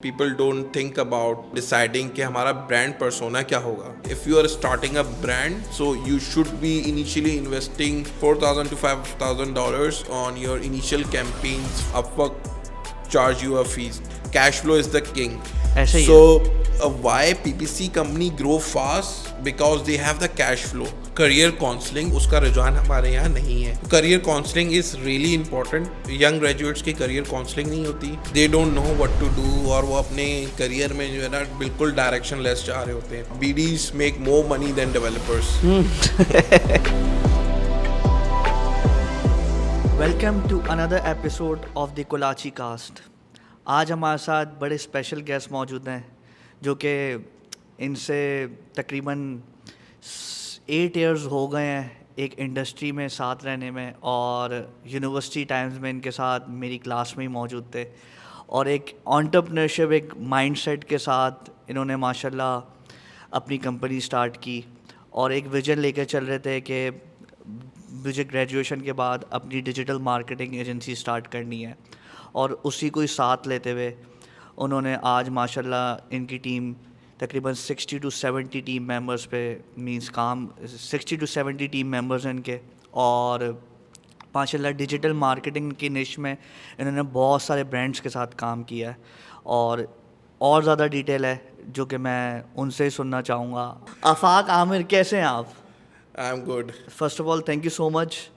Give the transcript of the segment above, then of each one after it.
People don't think about deciding कि हमारा brand persona क्या होगा. If you are starting a brand, so you should be initially investing $4,000 to $5,000 on your initial campaigns. Upwork charge you a fees. Cash flow is the king. ऐसे ही So है. why PPC company grow fast? Because they have the cash flow. Career counselling उसका रुझान हमारे यहाँ नहीं है. Career counselling is really important. Young graduates की career counselling नहीं होती. They don't know what to do और वो अपने करियर में जो है ना बिल्कुल डायरेक्शन लेस जा रहे होते हैं. BDs make more money than developers. Welcome to another episode of the Kolachi cast. आज हमारे साथ बड़े स्पेशल गेस्ट मौजूद हैं जो कि इनसे तकरीबन 8 इयर्स हो गए हैं एक इंडस्ट्री में साथ रहने में, और यूनिवर्सिटी टाइम्स में इनके साथ मेरी क्लास में ही मौजूद थे. और एक एंटरप्रेन्योरशिप, एक माइंडसेट के साथ इन्होंने माशाल्लाह अपनी कंपनी स्टार्ट की और एक विजन लेकर चल रहे थे कि मुझे ग्रेजुएशन के बाद अपनी डिजिटल मार्केटिंग एजेंसी स्टार्ट करनी है. और उसी को ही साथ लेते हुए उन्होंने आज माशाल्लाह इनकी टीम तकरीबन 60 to 70 टीम मेंबर्स पे मींस काम 60 to 70 टीम मेंबर्स हैं इनके. और माशाल्लाह डिजिटल मार्केटिंग की निश में इन्होंने बहुत सारे ब्रांड्स के साथ काम किया है. और ज़्यादा डिटेल है जो कि मैं उनसे ही सुनना चाहूँगा. आफाक आमिर, कैसे हैं आप? I am good. First of all thank you so much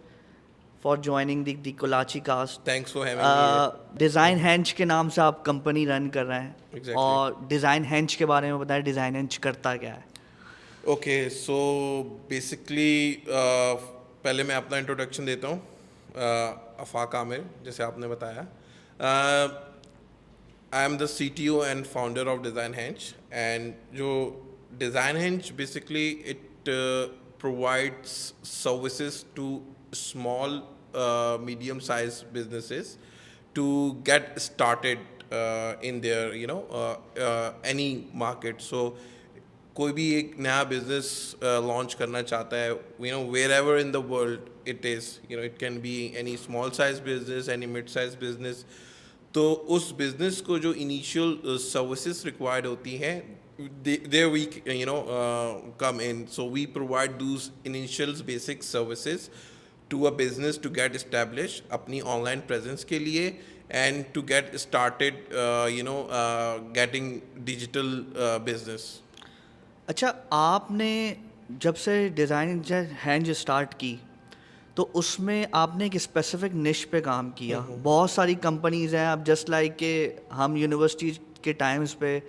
for joining the Kolachi cast. Thanks for having me. Design हेंच के नाम से आप कंपनी रन कर रहे हैं. Exactly. और डिज़ाइन हेंच के बारे में बताएं, डिज़ाइन हेंच करता क्या है? ओके, सो बेसिकली पहले मैं अपना इंट्रोडक्शन देता हूँ. अफाक आमिर, जैसे आपने बताया. I am the CTO and founder of design हेंच. एंड जो डिज़ाइन हेंच basically it provides services to small medium sized businesses to get started in their any market. So कोई भी एक नया बिजनेस लॉन्च करना चाहता है, wherever in the world it is, it can be any small size business, any mid size business. तो उस business को जो इनिशियल सर्विसेज रिक्वायर्ड होती हैं, there we come in. So we provide those initial basic services to a business to get established अपनी online presence के लिए and to get started getting digital business. अच्छा, आपने जब से डिज़ाइन हैंज स्टार्ट की तो उसमें आपने एक स्पेसिफिक निश पे काम किया. बहुत सारी कंपनीज़ हैं. अब जस्ट लाइक के हम यूनिवर्सिटी के टाइम्स पे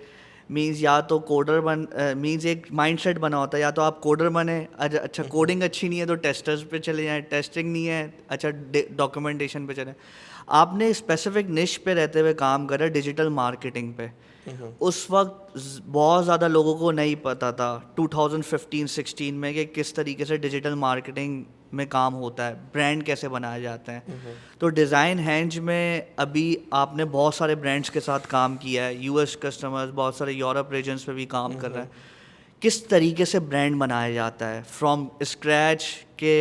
मींस या तो कोडर मींस एक माइंडसेट बना होता है, या तो आप कोडर बने, अच्छा कोडिंग अच्छी नहीं है तो टेस्टर्स पे चले जाएं, टेस्टिंग नहीं है अच्छा डॉक्यूमेंटेशन पे चले. आपने स्पेसिफिक निश पे रहते हुए काम करा डिजिटल मार्केटिंग पे. उस वक्त बहुत ज़्यादा लोगों को नहीं पता था 2015-16 में कि किस तरीके से डिजिटल मार्केटिंग में काम होता है, ब्रांड कैसे बनाए जाते हैं. तो डिज़ाइन हैंज में अभी आपने बहुत सारे ब्रांड्स के साथ काम किया है, US कस्टमर्स, बहुत सारे यूरोप रीजन्स पे भी काम कर रहा है. किस तरीके से ब्रांड बनाया जाता है फ्रॉम स्क्रैच के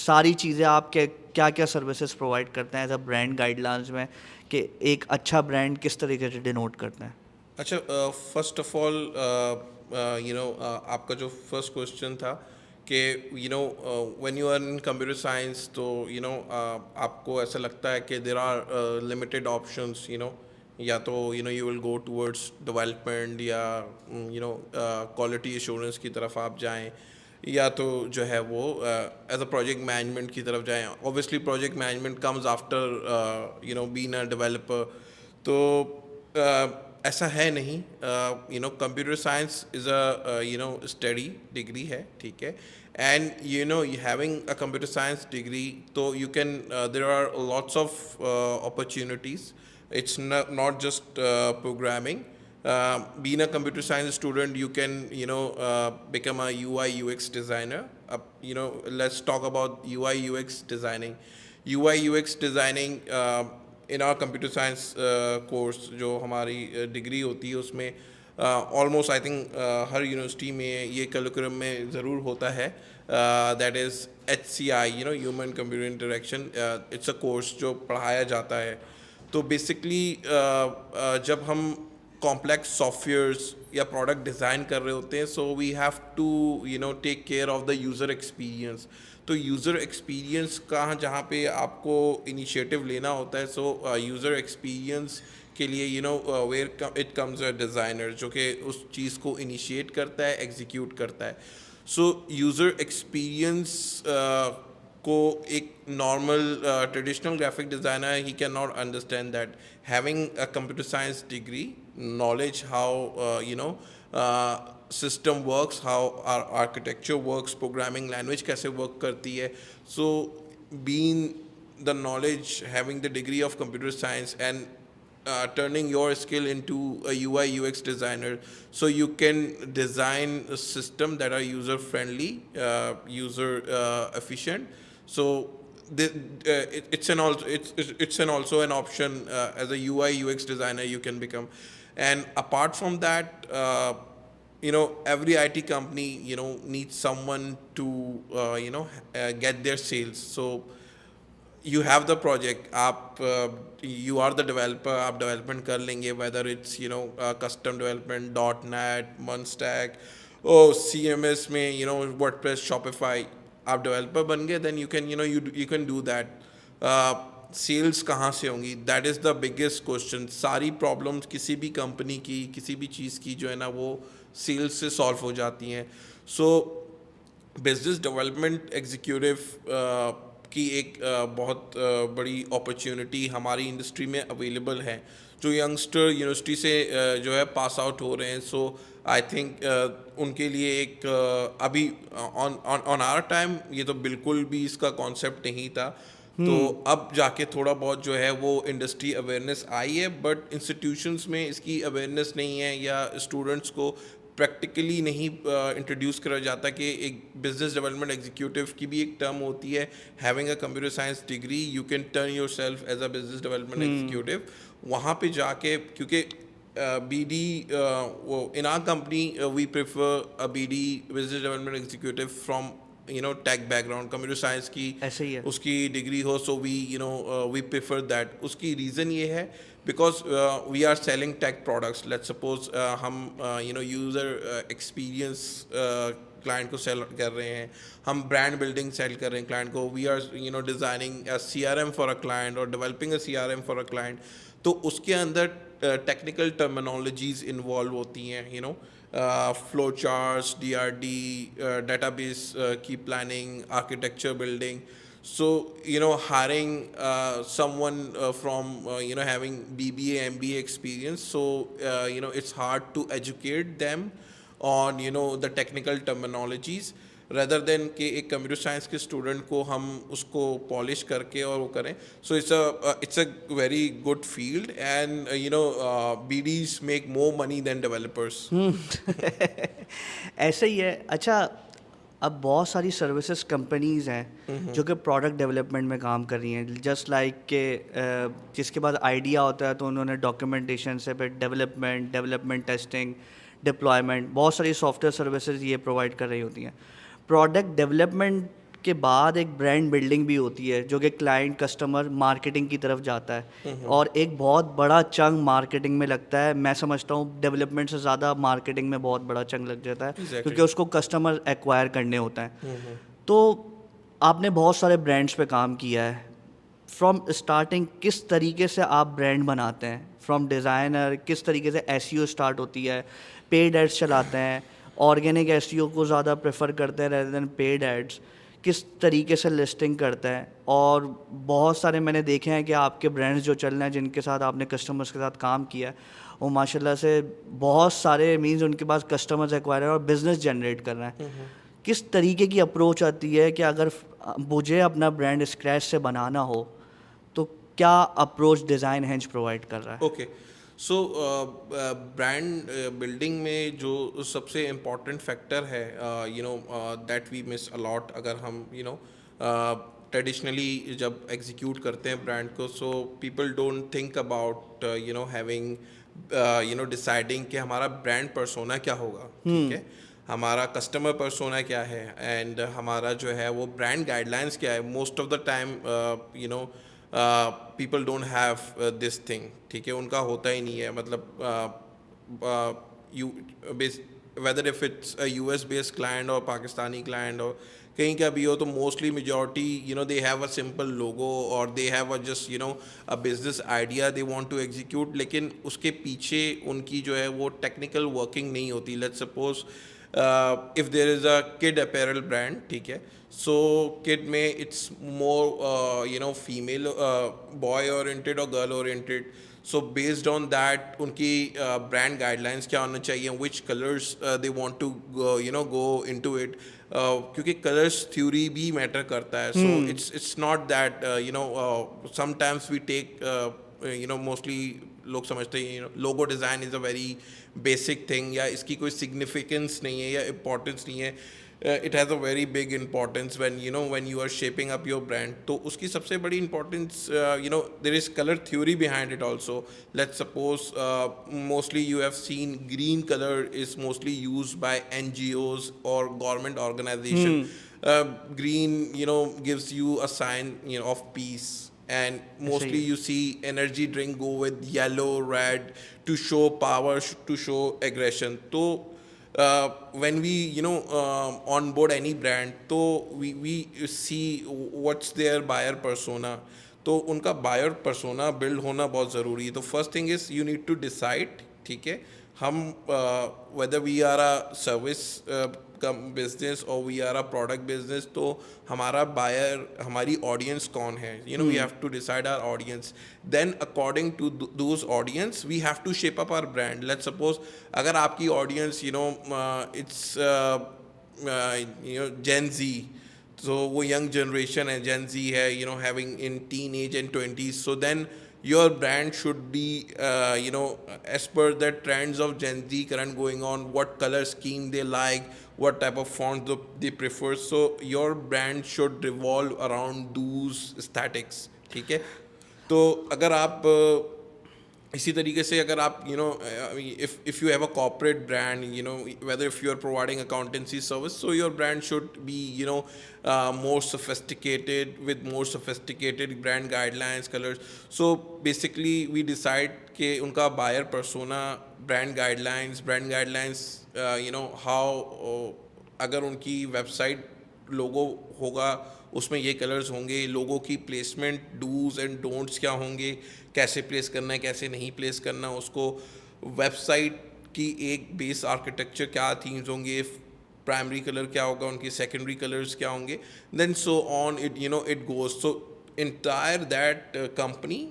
सारी चीज़ें आप क्या क्या सर्विसेज प्रोवाइड करते हैं एज अ ब्रांड गाइडलाइंस में कि एक अच्छा ब्रांड किस तरीके से डिनोट करते हैं? अच्छा, फर्स्ट ऑफ ऑल आपका जो फर्स्ट क्वेश्चन था कि when you are in computer science तो आपको ऐसा लगता है कि देर आर लिमिटेड ऑप्शंस. या तो you will go towards development या क्वालिटी एश्योरेंस की तरफ आप जाएं, या तो जो है वो एज अ प्रोजेक्ट मैनेजमेंट की तरफ जाएं. Obviously project management comes after being a developer. तो ऐसा है नहीं. Computer science is a study degree है, ठीक है. And having a computer science degree तो you can there are lots of opportunities. It's not just programming. Being a computer science student, you can become a UI UX designer. Let's talk about UI UX designing. UI UX designing in our computer science course जो हमारी degree होती है उसमें almost I think हर university में ये curriculum में ज़रूर होता है. That is HCI, human computer interaction. It's a course जो पढ़ाया जाता है. तो बेसिकली जब हम कॉम्प्लेक्स सॉफ्टवेयर्स या प्रोडक्ट डिज़ाइन कर रहे होते हैं, so we have to take care of the user experience. तो यूज़र एक्सपीरियंस का जहाँ पे आपको इनिशिएटिव लेना होता है, सो यूज़र एक्सपीरियंस के लिए where it comes a designer जो कि उस चीज़ को इनिशिएट करता है, एग्जीक्यूट करता है. सो यूज़र एक्सपीरियंस को एक normal traditional graphic designer he can not understand that. Having a computer science degree, knowledge how system works, how our architecture works, programming language कैसे work करती है. So being the knowledge, having the degree of computer science and turning your skill into a UI UX designer, so you can design a system that are user friendly, user efficient. So it's an also an option as a UI UX designer you can become. And apart from that, every IT company needs someone to get their sales. So you have the project, आप you are the developer, आप development कर लेंगे, whether it's custom development, .NET, Munstack, CMS में WordPress, Shopify, आप developer बन गए, then you can you can do that. Sales कहाँ से होंगी, that is the biggest question. सारी प्रॉब्लम्स किसी भी कंपनी की, किसी भी चीज़ की जो है ना, वो सेल्स से सॉल्व हो जाती हैं. सो बिजनेस डेवलपमेंट एग्जीक्यूटिव की एक बहुत बड़ी अपॉर्चुनिटी हमारी इंडस्ट्री में अवेलेबल है. जो यंगस्टर यूनिवर्सिटी से जो है पास आउट हो रहे हैं, सो आई थिंक उनके लिए एक अभी ऑन आवर टाइम ये तो बिल्कुल भी इसका कॉन्सेप्ट नहीं था. तो अब जाके थोड़ा बहुत जो है वो इंडस्ट्री अवेयरनेस आई है, बट इंस्टीट्यूशंस में इसकी अवेयरनेस नहीं है, या स्टूडेंट्स को प्रैक्टिकली नहीं इंट्रोड्यूस करा जाता कि एक बिजनेस डेवलपमेंट एग्जीक्यूटिव की भी एक टर्म होती है. Having a computer science degree you can turn yourself as a business development executive. वहाँ पे जाके, क्योंकि BD वो in our company we prefer a BD business development executive from tech background, computer science की ऐसे ही है. उसकी डिग्री हो. So we prefer that. उसकी रीज़न ये है because we are selling tech products. Let's suppose हम यूज़र एक्सपीरियंस क्लाइंट को सेल कर रहे हैं, हम ब्रांड बिल्डिंग सेल कर रहे हैं क्लाइंट को, we are designing a CRM for a client और developing a CRM for a client. तो उसके अंदर टेक्निकल टर्मिनोलॉजीज इन्वॉल्व होती हैं, flow charts, DRD, database key planning, architecture building. So hiring someone from having BBA MBA experience, so it's hard to educate them on the technical terminologies, rather than कि एक computer science के student को हम उसको polish करके और वो करें. So it's a very good field, and BDs make more money than developers. ऐसे ही है. अच्छा, अब बहुत सारी सर्विसेज कंपनीज़ हैं जो कि प्रोडक्ट डेवलपमेंट में काम कर रही हैं. जस्ट लाइक के जिसके बाद आइडिया होता है तो उन्होंने डॉक्यूमेंटेशन से फिर डेवलपमेंट टेस्टिंग, डिप्लॉयमेंट, बहुत सारी सॉफ्टवेयर सर्विसेज ये प्रोवाइड कर रही होती हैं. प्रोडक्ट डेवलपमेंट के बाद एक ब्रांड बिल्डिंग भी होती है जो कि क्लाइंट, कस्टमर, मार्केटिंग की तरफ जाता है. और एक बहुत बड़ा चंक मार्केटिंग में लगता है. मैं समझता हूँ डेवलपमेंट से ज़्यादा मार्केटिंग में बहुत बड़ा चंक लग जाता है. Exactly. क्योंकि उसको कस्टमर एक्वायर करने होता है. तो आपने बहुत सारे ब्रांड्स पे काम किया है. फ्रॉम स्टार्टिंग किस तरीके से आप ब्रांड बनाते हैं? फ्रॉम डिज़ाइनर किस तरीके से SEO स्टार्ट होती है? पेड एड्स चलाते हैं, ऑर्गेनिक SEO को ज़्यादा प्रेफर करते हैं रेदर देन पेड एड्स? किस तरीके से लिस्टिंग करते हैं? और बहुत सारे मैंने देखे हैं कि आपके ब्रांड्स जो चल रहे हैं, जिनके साथ आपने कस्टमर्स के साथ काम किया है, वो माशाल्लाह से बहुत सारे मीन्स उनके पास कस्टमर्स एक्वायर है और बिजनेस जनरेट कर रहे हैं. किस तरीके की अप्रोच आती है कि अगर मुझे अपना ब्रांड स्क्रैच से बनाना हो तो क्या अप्रोच डिज़ाइन हेंज प्रोवाइड कर रहा है? ओके. सो ब्रांड बिल्डिंग में जो सबसे इम्पॉर्टेंट फैक्टर है दैट वी मिस अलॉट, अगर हम ट्रेडिशनली जब एग्जीक्यूट करते हैं ब्रांड को, so people don't think about having deciding कि हमारा ब्रांड पर्सोना क्या होगा. ठीक है, हमारा कस्टमर पर्सोना क्या है, एंड हमारा जो है वो ब्रांड गाइडलाइंस क्या है. Most of the time people don't have this thing. ठीक है, उनका होता ही नहीं है. मतलब you whether if it's a US based client or Pakistani client or कहीं का भी हो, तो mostly majority they have a simple logo और they have a just a business idea they want to execute, लेकिन उसके पीछे उनकी जो है वो टेक्निकल वर्किंग नहीं होती. Let's suppose if there is a kid apparel brand, ठीक है, सो किड में it's more female boy oriented और girl oriented. So based on that उनकी ब्रांड गाइडलाइंस क्या होना चाहिए, which colours they want to go into it, क्योंकि colours theory भी मैटर करता है. So it's not that sometimes we take mostly लोग समझते हैं logo design is a very basic thing, या इसकी कोई सिग्निफिकेंस नहीं है या इम्पोर्टेंस नहीं है. It has a very big importance when you are shaping up your brand. तो उसकी सबसे बड़ी importance there is color theory behind it also. Let's suppose mostly you have seen green color is mostly used by NGOs or government organization. Green gives you a sign of peace, and mostly सही. you see energy drink go with yellow, red to show power, to show aggression. तो when we onboard any brand, तो we see what's their buyer persona. तो उनका buyer persona build होना बहुत ज़रूरी है. तो first thing is you need to decide, ठीक है, हम whether we are a service business or we are a product business, तो हमारा buyer, हमारी audience कौन है, we have to decide our audience. Then according to those audience we have to shape up our brand. Let's suppose अगर आपकी audience it's Gen Z, so वो young generation है, Gen Z है, having in teenage and 20s, so then your brand should be as per the trends of Gen Z current going on, what color scheme they like, what type of font they prefer. So your brand should revolve around those aesthetics, ठीक है. तो अगर आप इसी तरीके से अगर आप if you have a corporate brand, whether if you are providing accountancy service, so your brand should be more sophisticated, with more sophisticated brand guidelines, colors. So basically we decide कि उनका buyer persona, brand guidelines how अगर उनकी website लोगो होगा उसमें ये colours होंगे, लोगो की placement dos and don'ts क्या होंगे, कैसे प्लेस करना है, कैसे नहीं प्लेस करना उसको, वेबसाइट की एक बेस आर्किटेक्चर क्या थीम्स होंगे, प्राइमरी कलर क्या होगा, उनके सेकेंडरी कलर्स क्या होंगे, then so on it goes. So entire that company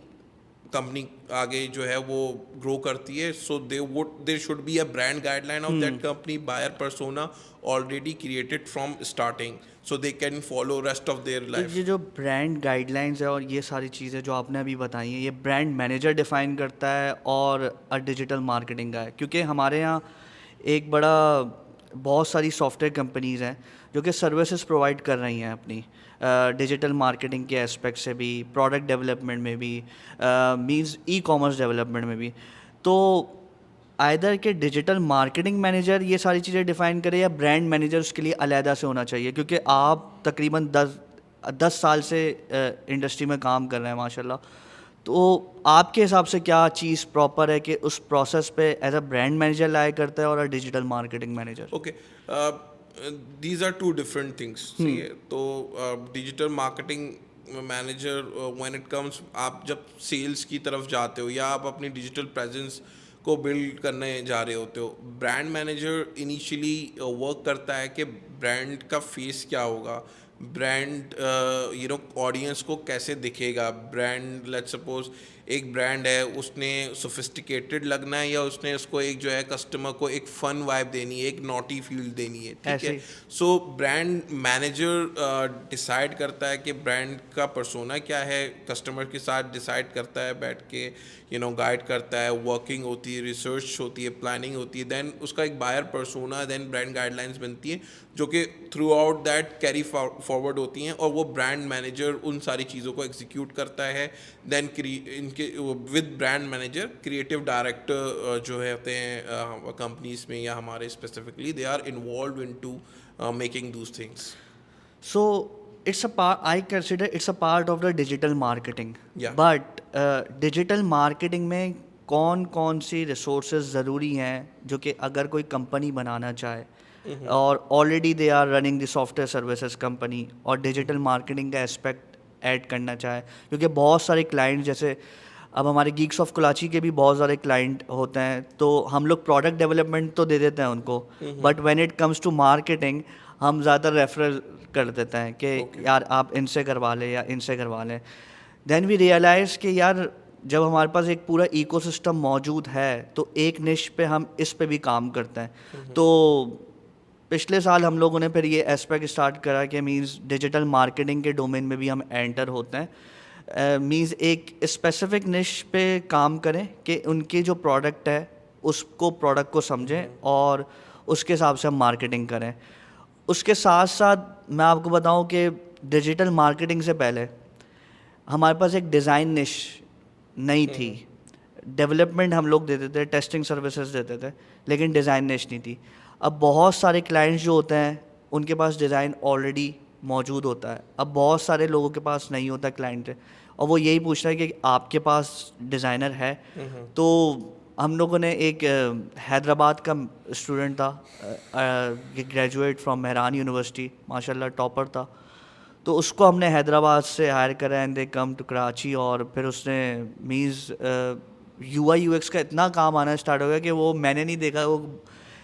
आगे जो है वो ग्रो करती है. So there should be a brand guideline of that company, buyer persona already created from starting, so they can follow rest of their तो life. ये जो brand guidelines है और ये सारी चीज़ें जो आपने अभी बताई हैं, ये ब्रांड मैनेजर डिफ़ाइन करता है और डिजिटल मार्केटिंग का है, क्योंकि हमारे यहाँ एक बड़ा बहुत सारी सॉफ्टवेयर कंपनीज़ हैं जो कि सर्विसेज प्रोवाइड कर रही हैं अपनी डिजिटल मार्केटिंग के एस्पेक्ट से भी, प्रोडक्ट डेवलपमेंट में भी, मींस ई कॉमर्स डेवलपमेंट में भी. तो आइदर के डिजिटल मार्केटिंग मैनेजर ये सारी चीज़ें डिफ़ाइन करे या ब्रांड मैनेजर उसके लिए अलहदा से होना चाहिए, क्योंकि आप तकरीबन 10 साल से इंडस्ट्री में काम कर रहे हैं माशाल्लाह. तो आपके हिसाब से क्या चीज़ प्रॉपर है कि उस प्रोसेस पे एज अ ब्रांड मैनेजर लाया करता है और digital marketing manager? Okay, these are two different things. तो digital marketing manager when it comes, आप जब सेल्स की तरफ जाते हो या आप अपनी डिजिटल प्रेजेंस को बिल्ड करने जा रहे होते हो, ब्रांड मैनेजर इनिशियली वर्क करता है कि ब्रांड का फेस क्या होगा, ब्रांड ऑडियंस को कैसे दिखेगा. ब्रांड लेट्स सपोज एक ब्रांड है, उसने सोफिस्टिकेटेड लगना है या उसने उसको एक जो है कस्टमर को एक फन वाइब देनी है, एक नॉटी फील देनी है, ठीक है. सो ब्रांड मैनेजर डिसाइड करता है कि ब्रांड का पर्सोना क्या है, कस्टमर के साथ डिसाइड करता है बैठ के, गाइड करता है, वर्किंग होती है, रिसर्च होती है, प्लानिंग होती है, देन उसका एक buyer persona, then brand guidelines बनती है जो कि throughout that carry forward होती हैं, और वो ब्रांड मैनेजर उन सारी चीज़ों को एग्जीक्यूट करता है. देन इनके with brand manager creative director जो है होते हैं कंपनीज में या हमारे specifically, they are involve into making those things. So it's a part, I consider it's a part of the digital marketing. Yeah. But digital marketing में कौन कौन सी रिसोर्सेज ज़रूरी हैं जो कि अगर कोई कंपनी बनाना चाहे और already they are running the software services company और डिजिटल मार्केटिंग का एस्पेक्ट ऐड करना चाहे, क्योंकि बहुत सारे क्लाइंट जैसे अब हमारे गीक्स ऑफ कराची के भी बहुत सारे क्लाइंट होते हैं, तो हम लोग प्रोडक्ट डेवलपमेंट तो दे देते हैं उनको, but when it comes to marketing हम ज़्यादा रेफर कर देते हैं कि यार आप इनसे करवा लें या इनसे करवा लें। देन वी रियलाइज़ कि यार जब हमारे पास एक पूरा इकोसिस्टम मौजूद है तो एक निश पे हम इस पे भी काम करते हैं। तो पिछले साल हम लोगों ने फिर ये एस्पेक्ट स्टार्ट करा कि मींस डिजिटल मार्केटिंग के डोमेन में भी हम एंटर होते हैं। मींस एक स्पेसिफिक निश पे काम करें कि उनके जो प्रोडक्ट है उसको प्रोडक्ट को समझें और उसके हिसाब से हम मार्केटिंग करें। उसके साथ साथ मैं आपको बताऊं कि डिजिटल मार्केटिंग से पहले हमारे पास एक डिज़ाइन निश नहीं थी। डेवलपमेंट हम लोग देते थे, टेस्टिंग सर्विसेज देते थे, लेकिन डिज़ाइन निश नहीं थी। अब बहुत सारे क्लाइंट्स जो होते हैं उनके पास डिज़ाइन ऑलरेडी मौजूद होता है। अब बहुत सारे लोगों के पास नहीं होता क्लाइंट, और वो यही पूछ रहा है कि आपके पास डिज़ाइनर है। तो हम लोगों ने एक हैदराबाद का स्टूडेंट था, ग्रेजुएट फ्रॉम मेहरान यूनिवर्सिटी, माशाल्लाह टॉपर था। तो उसको हमने हैदराबाद से हायर करा and they come to Karachi, और फिर उसने मीन्स UI UX का इतना काम आना स्टार्ट हो गया कि वो मैंने नहीं देखा वो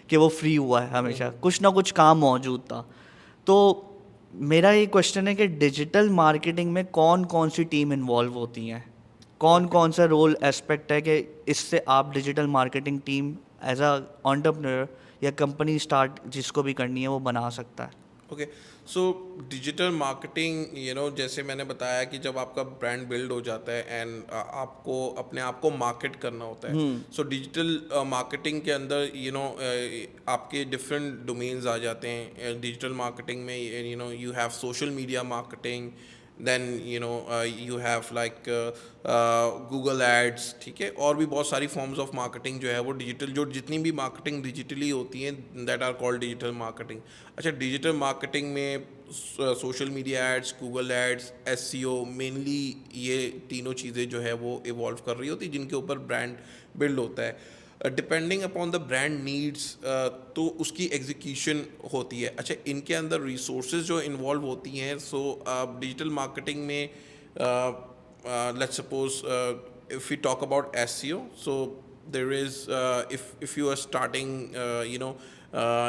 कि वो फ्री हुआ है, हमेशा कुछ ना कुछ काम मौजूद था। तो मेरा ये क्वेश्चन है कि डिजिटल मार्केटिंग में कौन कौन सी टीम इन्वॉल्व होती हैं, कौन कौन सा रोल एस्पेक्ट है कि इससे आप digital marketing team as a entrepreneur या कंपनी स्टार्ट जिसको भी करनी है वो बना सकता है। ओके, सो डिजिटल मार्केटिंग जैसे मैंने बताया कि जब आपका ब्रांड बिल्ड हो जाता है एंड आपको अपने आप को मार्केट करना होता है, सो डिजिटल मार्केटिंग के अंदर आपके डिफरेंट डोमेन्स आ जाते हैं। डिजिटल मार्केटिंग में you have social media marketing, then you have like Google ads, ठीक है, और भी बहुत सारी फॉर्म्स ऑफ मार्केटिंग जो है वो डिजिटल, जो जितनी भी मार्केटिंग डिजिटली होती हैं that are called digital marketing. अच्छा, डिजिटल मार्केटिंग में social media ads, Google ads, SEO, mainly ये तीनों चीज़ें जो है वो इवॉल्व कर रही होती, जिनके ऊपर ब्रांड बिल्ड होता है। Depending upon the brand needs, तो उसकी एग्जीक्यूशन होती है। अच्छा, इनके अंदर रिसोर्सेज जो इन्वॉल्व होती हैं, सो डिजिटल मार्केटिंग में let's suppose if we talk about SEO, so there is if you are starting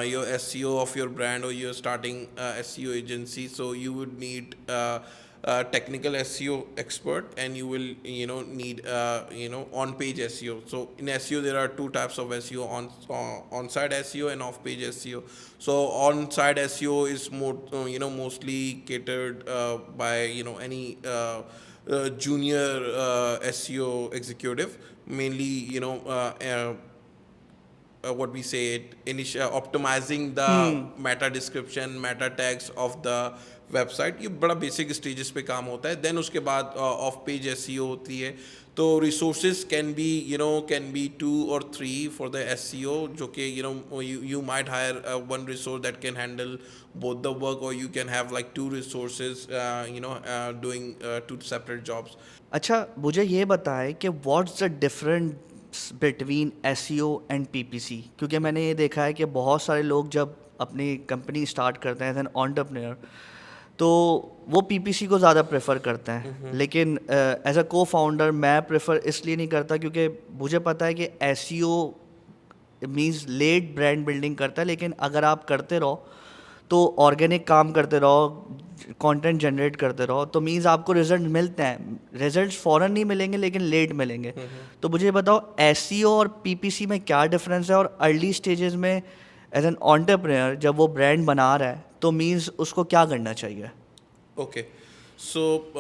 your SEO of your brand, or you're starting SEO agency, so you would need a technical SEO expert, and you will need on page SEO. So in SEO there are two types of SEO: on site SEO and off page SEO. So on site SEO is more mostly catered by any junior SEO executive, mainly what we say it initial optimizing the meta description, meta tags of the website. ये बड़ा basic stages पे काम होता है। Then उसके बाद of page SEO होती है। तो resources can be 2 or 3 for the SEO, जो कि you might hire one resource that can handle both the work, or you can have like 2 resources doing 2 separate jobs. अच्छा, मुझे ये बताएं कि what's the difference between SEO and PPC, क्योंकि मैंने ये देखा है कि बहुत सारे लोग जब अपनी कंपनी स्टार्ट करते हैं एज एन एंटरप्रेन्योर तो वो PPC को ज़्यादा प्रेफर करते हैं, लेकिन एज अ को फाउंडर मैं प्रेफर इसलिए नहीं करता क्योंकि मुझे पता है कि SEO means let brand building करता है, लेकिन अगर आप करते रहो तो ऑर्गेनिक काम करते रहो, कंटेंट जनरेट करते रहो, तो मींस आपको रिजल्ट मिलते हैं। रिजल्ट्स फ़ौरन नहीं मिलेंगे लेकिन लेट मिलेंगे। तो मुझे बताओ SEO और PPC में क्या डिफरेंस है, और अर्ली स्टेजेस में एज एन एंटरप्रेन्योर जब वो ब्रांड बना रहा है तो मींस उसको क्या करना चाहिए? Okay, so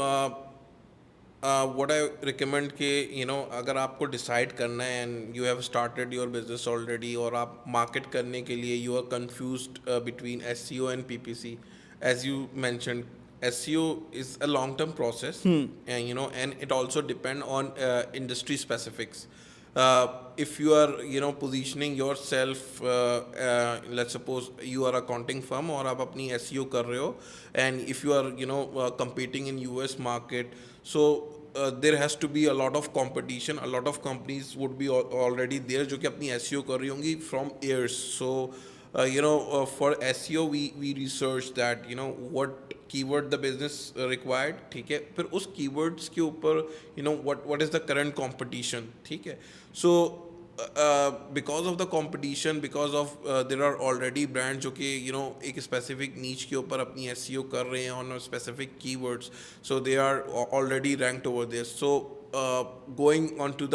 what I recommend कि अगर आपको डिसाइड करना है and you have started your business already, और आप मार्केट करने के लिए you are confused between SEO and PPC, as you mentioned, SEO is a long term process, and and it also depend on industry specifics. If you are positioning yourself, let's suppose you are a accounting firm और आप अपनी SEO कर रहे हो, and if you are competing in US market, so there has to be a lot of competition. A lot of companies would be already there जो कि अपनी SEO कर रही होंगी from years. So for SEO we research that what keyword the business required, ठीक है. फिर उस keywords के ऊपर what is the current competition, ठीक है. So because of the competition, because of there are already brands जो कि एक specific niche के ऊपर अपनी SEO कर रहे हैं on specific keywords, so they are already ranked over there. So going onto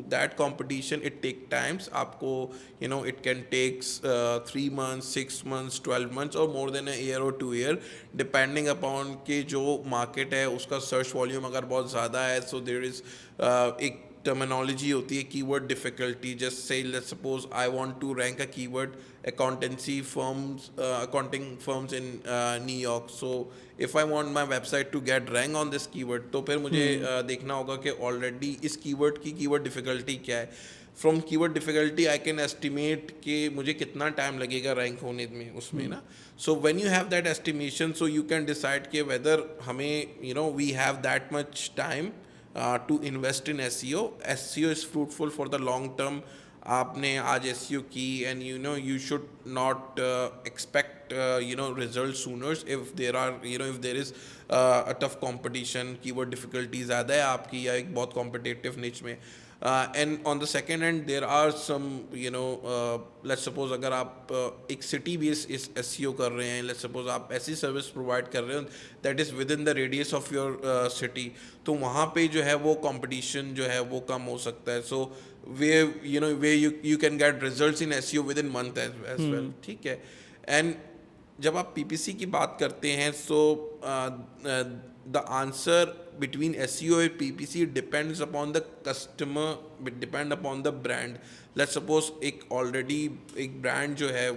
that competition, it take times. आपको it can take 3 months, 6 months, 12 months or more than a year or 2 year, depending upon कि जो market है उसका search volume अगर बहुत ज़्यादा है. So there is एक terminology होती है keyword difficulty. Just say, let's suppose I want to rank a keyword accounting firms in New York. So if I want my website to get rank on this keyword, तो फिर मुझे देखना होगा कि already इस keyword की keyword difficulty क्या है. From keyword difficulty I can estimate कि मुझे कितना time लगेगा rank होने में उसमें ना. So when you have that estimation, so you can decide कि whether हमें we have that much time to invest in SEO. SEO is fruitful for the long term. आपने आज SEO की and you should not expect results sooner if there are if there is a tough competition, keyword difficulty ज़्यादा है आपकी या एक बहुत competitive niche में. And on the second end there are some let's suppose अगर आप एक city based इस SEO कर रहे हैं, let's suppose आप ऐसी service provide कर रहे हो that is within the radius of your city, तो वहाँ पे जो है वो competition जो है वो कम हो सकता है. So where you can get results in SEO within month as well, ठीक है. And जब आप PPC की बात करते हैं, so the answer between SEO and PPC depends upon the customer, depend upon the brand. Let's suppose एक already एक brand जो है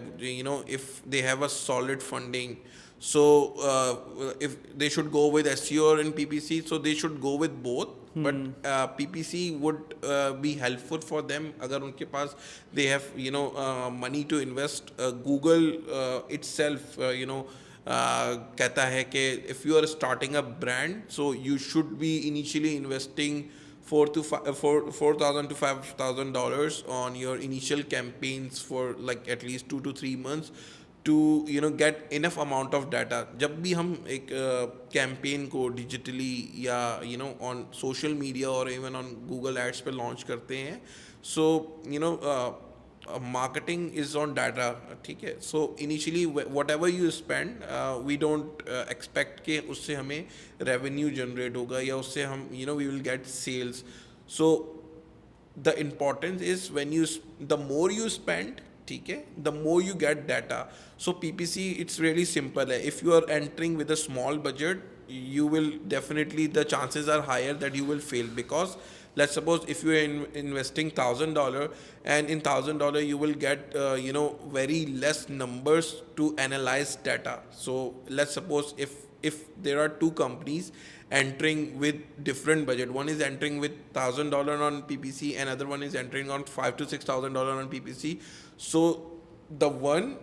if they have a solid funding, so if they should go with SEO or in PPC, so they should go with both. But PPC would be helpful for them अगर उनके पास they have money to invest. Google itself कहता है कि if you are starting a brand, so you should be initially investing $4,000 to $5,000 on your initial campaigns for like at least 2 to 3 months to get enough amount of data. जब भी हम एक campaign को digitally या on social media or even on Google Ads पे launch करते हैं, so marketing is on data, ठीक है. So initially whatever you spend, we don't expect कि उससे हमें revenue generate होगा या उससे हम we will get sales. So the importance is the more you spend, ठीक है, the more you get data. So PPC, it's really simple है. If you are entering with a small budget, you will definitely, the chances are higher that you will fail, because let's suppose if you are investing $1,000 and in $1,000 you will get very less numbers to analyze data. So let's suppose if there are two companies entering with different budget, one is entering with $1,000 on PPC, and other one is entering on $5,000 to $6,000 on PPC. So the one,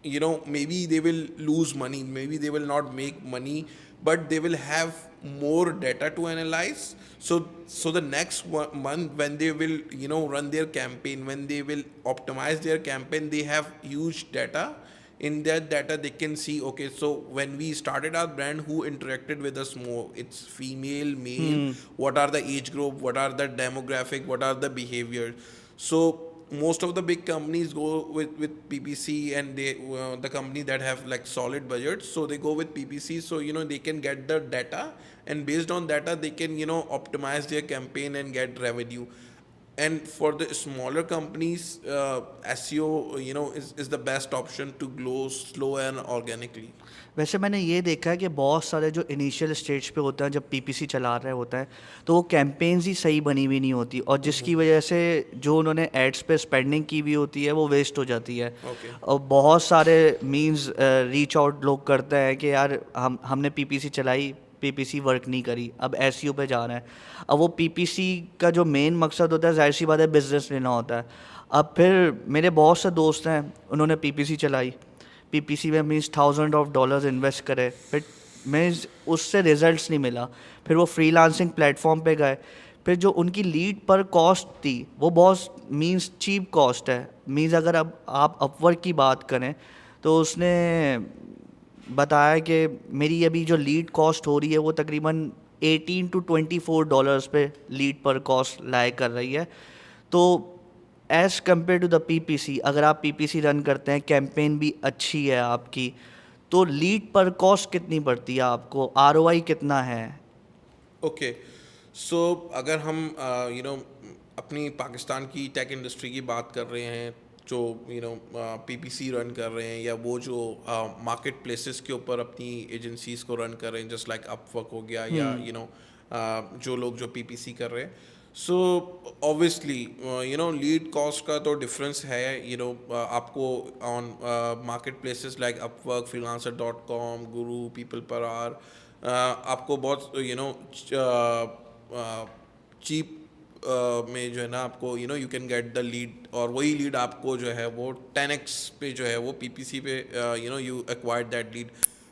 maybe they will lose money, maybe they will not make money, but they will have more data to analyze. So the next month when they will run their campaign, when they will optimize their campaign, they have huge data. In that data they can see, okay, so when we started our brand, who interacted with us more? It's female, male, what are the age group, what are the demographic, what are the behavior. So most of the big companies go with PPC, and they the company that have like solid budgets, so they go with PPC. So they can get the data, and based on data they can optimize their campaign and get revenue. And for the smaller companies, SEO is the best option to grow slow and organically. वैसे मैंने ये देखा है कि बहुत सारे जो initial stage पे होता है, जब पीपीसी चला रहे होता है, तो वो कैंपेन्स ही सही बनी हुई नहीं होती, और जिसकी वजह से जो उन्होंने एड्स पे स्पेंडिंग की हुई होती है वो वेस्ट हो जाती है. और बहुत सारे मीन्स रीच आउट लोग करते हैं कि यार हमने पीपीसी चलाई, पीपीसी वर्क नहीं करी, अब एसईओ पे जा रहे हैं. अब वो पीपीसी का जो मेन मकसद होता है, जाहिर सी बात है, बिजनेस लेना होता है. अब फिर मेरे बहुत से दोस्त हैं, उन्होंने पीपीसी चलाई, पीपीसी में मीन्स $1,000 इन्वेस्ट करे, फिर मीन्स उससे रिजल्ट्स नहीं मिला। फिर वो फ्रीलांसिंग प्लेटफॉर्म पे गए, फिर जो उनकी लीड पर कॉस्ट थी वो बहुत मीन्स चीप कॉस्ट है। मीन्स अगर अब आप अपवर्क की बात करें तो उसने बताया कि मेरी अभी जो लीड कॉस्ट हो रही है वो तकरीबन 18 to 24 डॉलर्स पे लीड पर कॉस्ट लाया कर रही है। तो as compared to the PPC, अगर आप पीपीसी रन करते हैं, कैंपेन भी अच्छी है आपकी, तो लीड पर कॉस्ट कितनी पड़ती है आपको, आरओआई कितना है? ओके, सो अगर हम अपनी पाकिस्तान की टेक इंडस्ट्री की बात कर रहे हैं, जो पीपीसी रन कर रहे हैं, या वो जो मार्केट प्लेसेस के ऊपर अपनी एजेंसीज को रन कर रहे हैं, जस्ट लाइक अपवर्क हो गया, या जो लोग जो पीपीसी कर रहे हैं, सो ऑब्वियसली लीड कॉस्ट का तो डिफरेंस है। आपको on market places like Upwork, freelancer.com, Guru, people per hour, आपको बहुत चीप में जो है ना, आपको you can get the lead, और वही लीड आपको जो है वो 10x पे जो है वो पीपीसी पे you acquired that lead.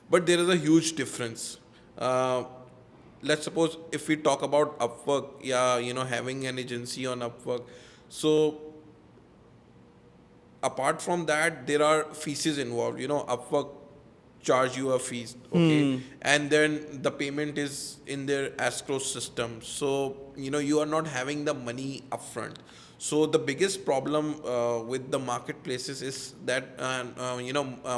But there is a huge difference. Let's suppose if we talk about Upwork, yeah, having an agency on Upwork, so apart from that there are fees involved. Upwork charge you a fees, okay, and then the payment is in their escrow system, so you are not having the money upfront. So the biggest problem with the marketplaces is that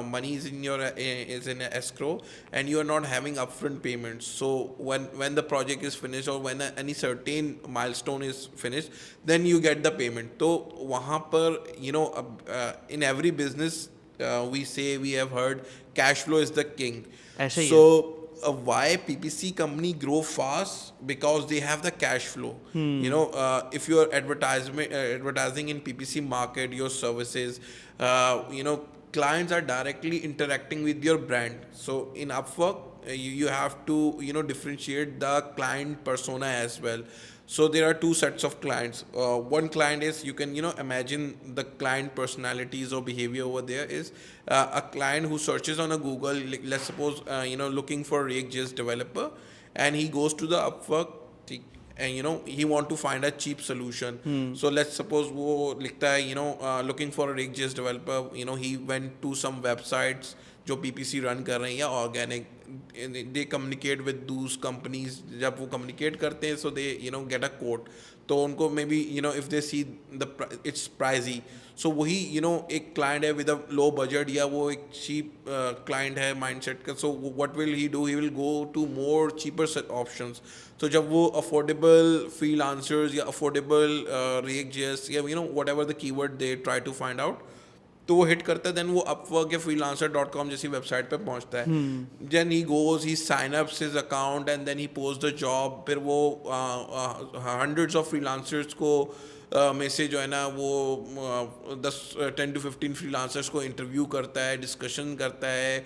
money is is in escrow, and you are not having upfront payments. So when the project is finished, or when any certain milestone is finished, then you get the payment. So वहाँ पर in every business, we have heard cash flow is the king. ऐसे ही है। So why PPC company grow fast? Because they have the cash flow. If you are advertising in PPC market your services, clients are directly interacting with your brand. So in Upwork, you have to differentiate the client persona as well. So there are two sets of clients. One client is, you can imagine the client personalities or behavior over there is a client who searches on a Google, let's suppose looking for React.js developer, and he goes to the Upwork, and he want to find a cheap solution. So let's suppose वो लिखता है looking for a React.js developer, he went to some websites जो PPC run कर रहे हैं या organic, they communicate with दूस companies. जब वो कम्युनिकेट करते हैं, सो दे गेट अ कोड, तो उनको maybe if they see the it's pricey, so वही एक क्लाइंट है विद अ लो बजट, या वो एक चीप क्लाइंट है माइंडसेट का, so what will he do, he will go to more cheaper options. तो जब वो अफोर्डेबल फ्रीलांसर्स या अफोर्डेबल React.js या whatever the keyword they try to find out, तो वो हिट करता है, देन वो अपवर्क या freelancer.com जैसी वेबसाइट पे पहुंचता है। Then he goes, he sign ups his account, and then he post the job. फिर वो हंड्रेड्स ऑफ फ्रीलांसर्स को में से जो है ना वो 10 to 15 फ्रीलांसर्स को इंटरव्यू करता है, डिस्कशन करता है,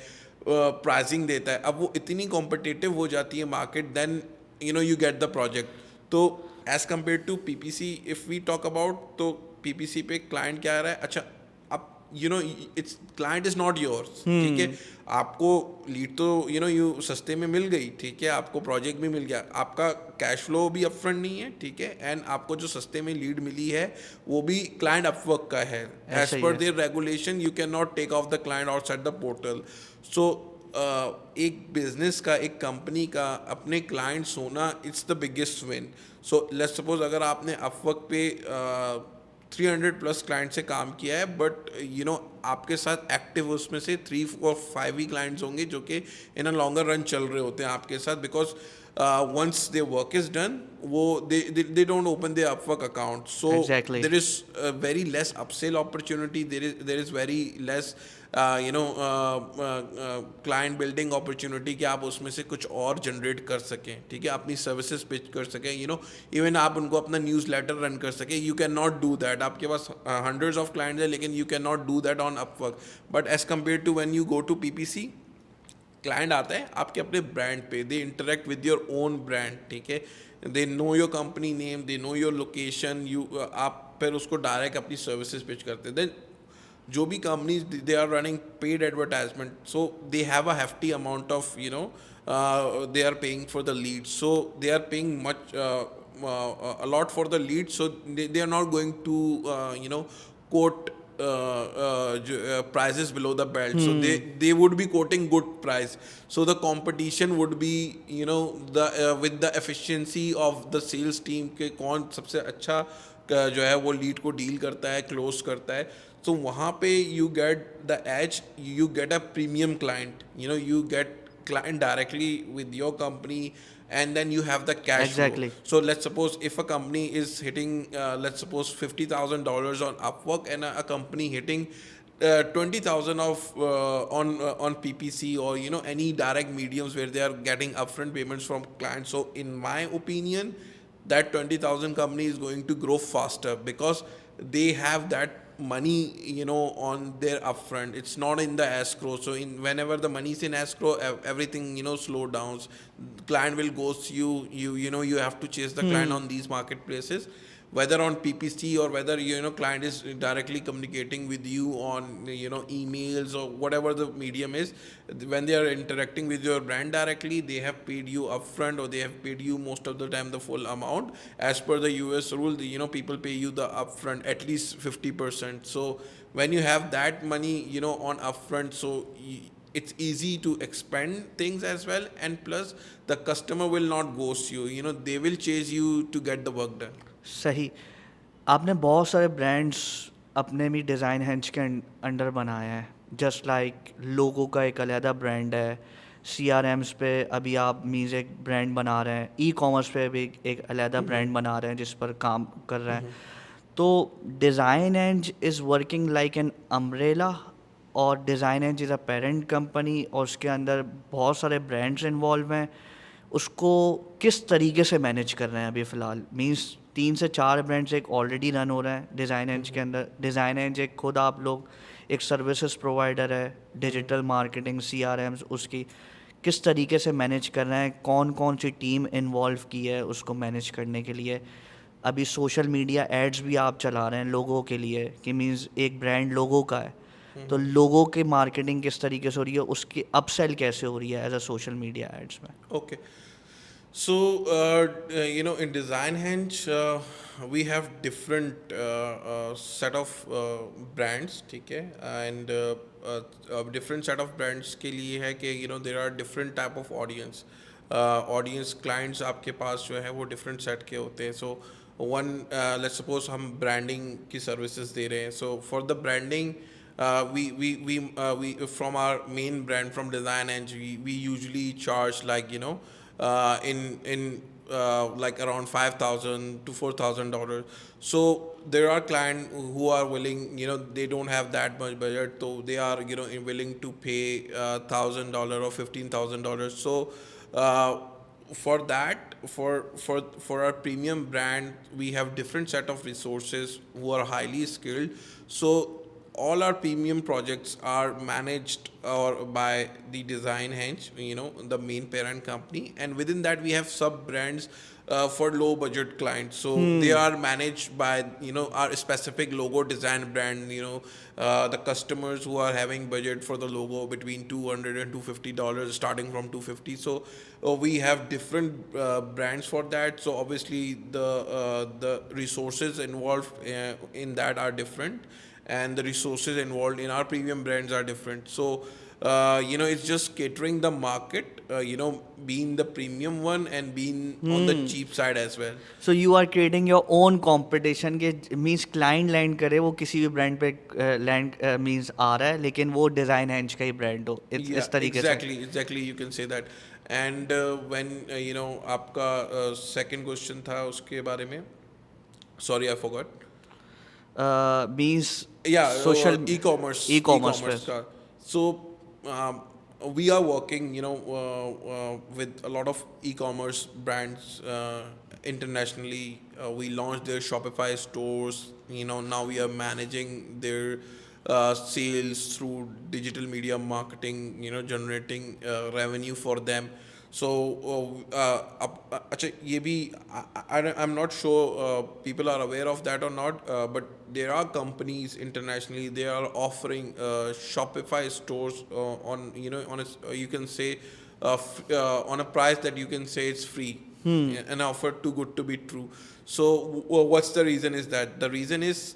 प्राइसिंग देता है। अब वो इतनी कॉम्पिटिटिव हो जाती है market, then you get the project. तो as compared to PPC, if we talk about, तो पीपीसी पे क्लाइंट क्या आ रहा है, अच्छा अब it's client is not yours, ठीक है, आपको लीड तो यू सस्ते में मिल गई, ठीक है, आपको प्रोजेक्ट भी मिल गया, आपका कैश फ्लो भी अपफ्रंट नहीं है, ठीक है, एंड आपको जो सस्ते में लीड मिली है वो भी क्लाइंट अपवर्क का है। As per there regulation you can not take off the client outside the portal. So एक बिजनेस का, एक कंपनी का अपने क्लाइंट्स होना, it's the biggest win. So let's suppose अगर आपने अपवर्क पे 300+ क्लाइंट से काम किया है, बट आपके साथ एक्टिव उसमें से 3 or 5 ही क्लाइंट्स होंगे जो कि इन अ लॉन्गर रन चल रहे होते हैं आपके साथ, because once their work is done, they don't open their Upwork account, so Exactly. there is very less upsell opportunity, there is very less client building opportunity कि आप उसमें से कुछ और जनरेट कर सकें, ठीक है, अपनी सर्विसेज पिच कर सकें, इवन आप उनको अपना न्यूज़ लेटर रन कर सकें। You can not do that, आपके पास हंड्रेड्स ऑफ क्लाइंट्स है, लेकिन you can not do that on Upwork. But as compared to when you go to PPC, client आता है आपके अपने ब्रांड पे, they interact with your own brand, ठीक है, they know your company name, they know your location, आप फिर उसको डायरेक्ट अपनी सर्विसेज पिच करते हैं। देन जो भी companies they are running paid advertisement, so they have a hefty amount of, they are paying for the leads, so they are paying much a lot for the leads, so they are not going to quote prices below the belt, so they would be quoting good price, so the competition would be, the with the efficiency of the sales team के कौन सबसे अच्छा जो है वो lead को deal करता है, क्लोज करता है, तो वहाँ पे you get the edge, you get a premium client, you get client directly with your company, and then you have the cash flow. Exactly. So let's suppose if a company is hitting, let's suppose $50,000 on Upwork, and a company hitting 20,000 of on PPC, or any direct mediums where they are getting upfront payments from clients. So in my opinion, that 20,000 company is going to grow faster because they have that money, on their upfront. It's not in the escrow, so in whenever the money is in escrow, everything, slow downs, client will ghost you, you have to chase the client on these marketplaces, whether on PPC or whether client is directly communicating with you on emails or whatever the medium is. When they are interacting with your brand directly, they have paid you upfront, or they have paid you most of the time the full amount. As per the US rule, people pay you the upfront at least 50%. So when you have that money on upfront, so it's easy to expand things as well, and plus the customer will not ghost you, they will chase you to get the work done. सही। आपने बहुत सारे brands अपने भी design हेंच के under बनाए हैं, जस्ट लाइक लोगो का एक अलहदा ब्रांड है, CRMs पे अभी आप मीन्स एक ब्रांड बना रहे हैं, ई-कॉमर्स पे भी एक अलहदा ब्रांड बना रहे हैं जिस पर काम कर रहे हैं। तो डिज़ाइन एंज is working like an umbrella, और डिज़ाइन एंज इज़ अ पेरेंट कंपनी, और उसके अंदर बहुत सारे ब्रांड्स इन्वॉल्व हैं। उसको किस तरीके से मैनेज कर रहे हैं अभी फ़िलहाल? मीन्स 3 से 4 ब्रांड्स एक ऑलरेडी रन हो रहे हैं डिज़ाइन एंज के अंदर। डिज़ाइन एंज एक खुद आप लोग एक सर्विसेज प्रोवाइडर है, डिजिटल मार्केटिंग, CRMs उसकी किस तरीके से मैनेज कर रहे हैं? कौन कौन सी टीम इन्वॉल्व की है उसको मैनेज करने के लिए? अभी सोशल मीडिया एड्स भी आप चला रहे हैं लोगों के लिए, कि मीन्स एक ब्रांड लोगों का है, तो लोगों की मार्केटिंग किस तरीके से हो रही है, उसकी अपसेल कैसे हो रही है as a social media ads में? Okay. So, in Design Henge, we have different set of brands, ठीक है, and different set of brands के लिए है कि there are different type of audience. Audience clients आपके पास जो है वो different set के होते हैं. So one, let's suppose हम branding की services दे रहे हैं. So for the branding, we from our main brand from Design Henge, we usually charge like in like around $5,000 to $4,000. So there are clients who are willing, they don't have that much budget, so they are willing to pay $1,000 or $15,000. So for that, for our premium brand, we have different set of resources who are highly skilled. So all our premium projects are managed or by the Design Henge, the main parent company, and within that we have sub brands for low budget clients. So they are managed by our specific logo design brand. The customers who are having budget for the logo between $200 and $250, starting from $250. So we have different brands for that. So obviously the resources involved in that are different, and the resources involved in our premium brands are different. So it's just catering the market, being the premium one and being on the cheap side as well. So you are creating your own competition के मीन्स client land करे वो किसी भी brand पे land means आ रहा है, लेकिन वो डिज़ाइन हेंज का ही ब्रांड हो, इस तरीके से। Exactly, you can say that. And when आपका second question था उसके बारे में, sorry I forgot. Means Yeah, social e-commerce पे। का. So we are working with a lot of e-commerce brands internationally. We launched their Shopify stores. Now we are managing their sales through digital media marketing, generating revenue for them. So अच्छा ये भी I'm not sure people are aware of that or not, but there are companies internationally, they are offering Shopify stores on, you know, on a, you can say on a price that you can say it's free, an offer too good to be true. So what's the reason is that? The reason is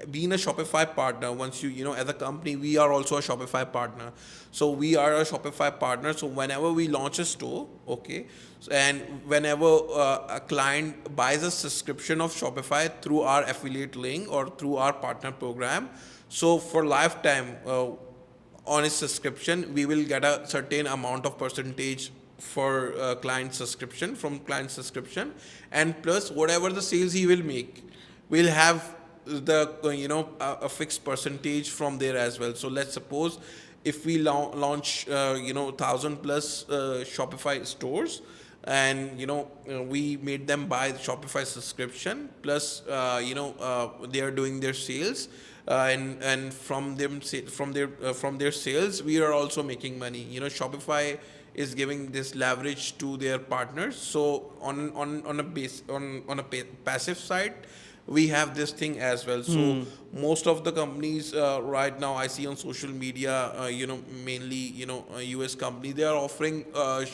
being a Shopify partner. Once you know, as a company, we are also a Shopify partner. So we are a Shopify partner. So whenever we launch a store, okay, and whenever a client buys a subscription of Shopify through our affiliate link or through our partner program, so for lifetime, on his subscription, we will get a certain amount of percentage for client subscription, from client subscription, and plus whatever the sales he will make, we'll have the a fixed percentage from there as well. So let's suppose if we launch 1,000 plus Shopify stores, and we made them buy the Shopify subscription, plus they are doing their sales, and from them from their sales we are also making money. Shopify is giving this leverage to their partners. So on a base on a passive side, we have this thing as well. So most of the companies right now I see on social media, mainly US company, they are offering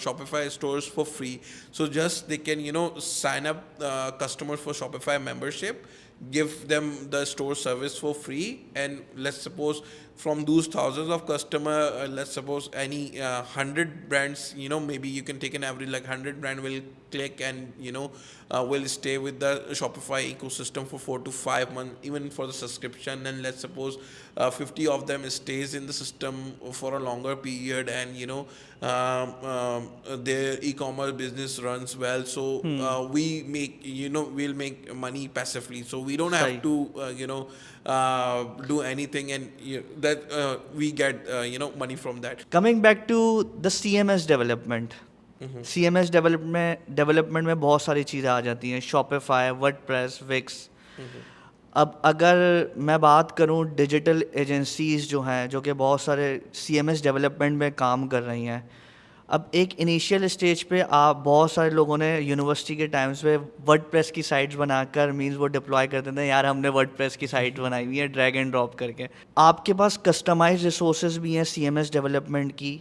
Shopify stores for free. So just they can sign up customers for Shopify membership, give them the store service for free, and let's suppose from those thousands of customer, let's suppose any 100 brands, maybe you can take an average, like 100 brand will click and will stay with the Shopify ecosystem for 4 to 5 months, even for the subscription. And let's suppose 50 of them stays in the system for a longer period, and their e-commerce business runs well. So we make, we'll make money passively, so we don't have सही. to do anything, and that we get money from that. Coming back to the CMS development. CMS development में बहुत सारी चीज़ें आ जाती हैं, Shopify, WordPress, Vicks. अब अगर मैं बात करूं डिजिटल एजेंसीज जो हैं, जो कि बहुत सारे CMS डेवलपमेंट में काम कर रही हैं, अब एक इनिशियल स्टेज पे आप बहुत सारे लोगों ने यूनिवर्सिटी के टाइम्स पे वर्डप्रेस की साइट्स बनाकर मींस वो डिप्लॉय करते थे, यार हमने वर्डप्रेस की साइट बनाई हुई है ड्रैग एंड ड्रॉप करके. आपके पास कस्टमाइज रिसोर्सेज भी हैं CMS डेवलपमेंट की,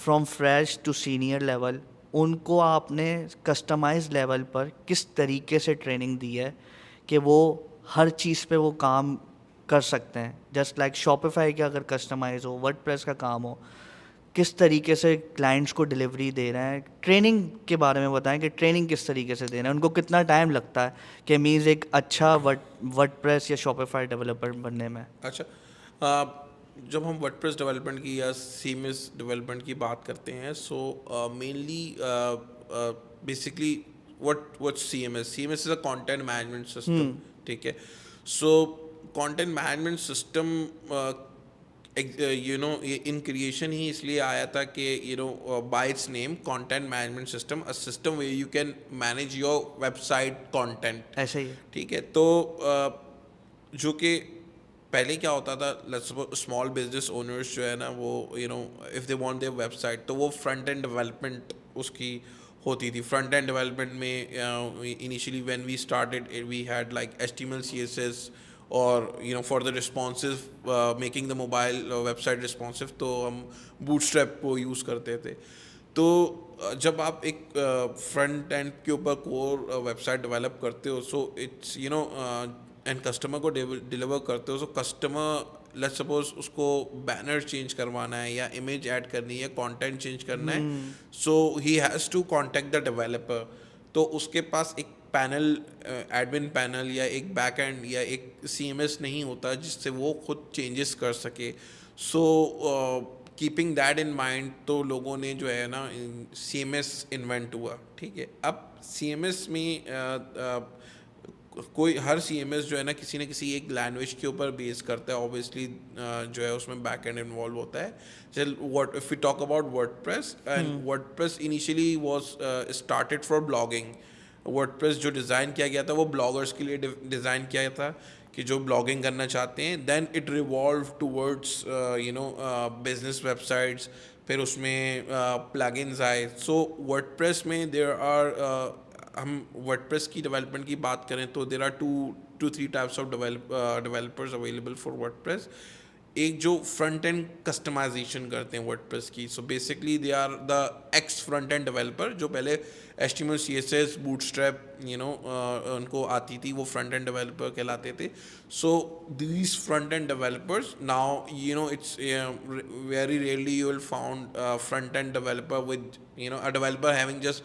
from fresh to senior level. उनको आपने कस्टमाइज लेवल पर किस तरीके से ट्रेनिंग दी है कि वो हर चीज़ पे वो काम कर सकते हैं? जस्ट लाइक शॉपिफाई का अगर कस्टमाइज हो, वर्डप्रेस का काम हो, किस तरीके से क्लाइंट्स को डिलीवरी दे रहे हैं? ट्रेनिंग के बारे में बताएं कि ट्रेनिंग किस तरीके से दे रहे हैं, उनको कितना टाइम लगता है कि मीन्स एक अच्छा वर्डप्रेस या शॉपिफाई डेवलपर बनने में? अच्छा, जब हम वर्डप्रेस डेवलपमेंट की या CMS डेवलपमेंट की बात करते हैं, so mainly basically what CMS is a content management system. ठीक है. So content management system इन क्रिएशन ही इसलिए आया था कि by its name, content management system, a system way you can manage your website content. ऐसे ही है. ठीक है. तो जो कि पहले क्या होता था, let's suppose small business owners जो है ना, वो if they want their website, तो वो फ्रंट एंड डेवलपमेंट उसकी होती थी. फ्रंट एंड डेवलपमेंट में initially when we started we had like HTML, CSS, और for the responsive, making the mobile website responsive, तो हम बूटस्ट्रैप को यूज़ करते थे. तो जब आप एक फ्रंट एंड के ऊपर कोर वेबसाइट डेवलप करते हो, सो इट्स एंड कस्टमर को डिलीवर करते हो, सो कस्टमर लेट्स सपोज उसको बैनर चेंज करवाना है, या इमेज ऐड करनी है, कंटेंट चेंज करना है, so he has to contact the developer. तो उसके पास एक पैनल, एडमिन पैनल या एक बैक एंड या एक CMS नहीं होता जिससे वो खुद चेंजेस कर सके. So keeping that in mind, तो लोगों ने जो है ना CMS इन्वेंट हुआ. ठीक है. अब CMS में कोई हर CMS जो है ना किसी न किसी एक लैंग्वेज के ऊपर बेस करता है. ऑब्वियसली जो है उसमें बैक एंड इन्वॉल्व होता है. चल what if we talk about WordPress, and WordPress initially was started for blogging. WordPress जो डिज़ाइन किया गया था वो ब्लॉगर्स के लिए डिज़ाइन किया गया था, कि जो ब्लॉगिंग करना चाहते हैं. Then it revolve towards business websites, फिर उसमें प्लगइन्स आए. सो वर्डप्रेस में देयर आर, हम वर्डप्रेस की डेवलपमेंट की बात करें तो there are two three types of developers available for WordPress. एक जो फ्रंट एंड कस्टमाइजेशन करते हैं वर्डप्रेस की, so basically they are the ex front end developer, जो पहले HTML CSS बूटस्ट्रैप उनको आती थी, वो फ्रंट एंड डेवलपर कहलाते थे. So these front end developers now it's very rarely you will found front end developer with a developer having just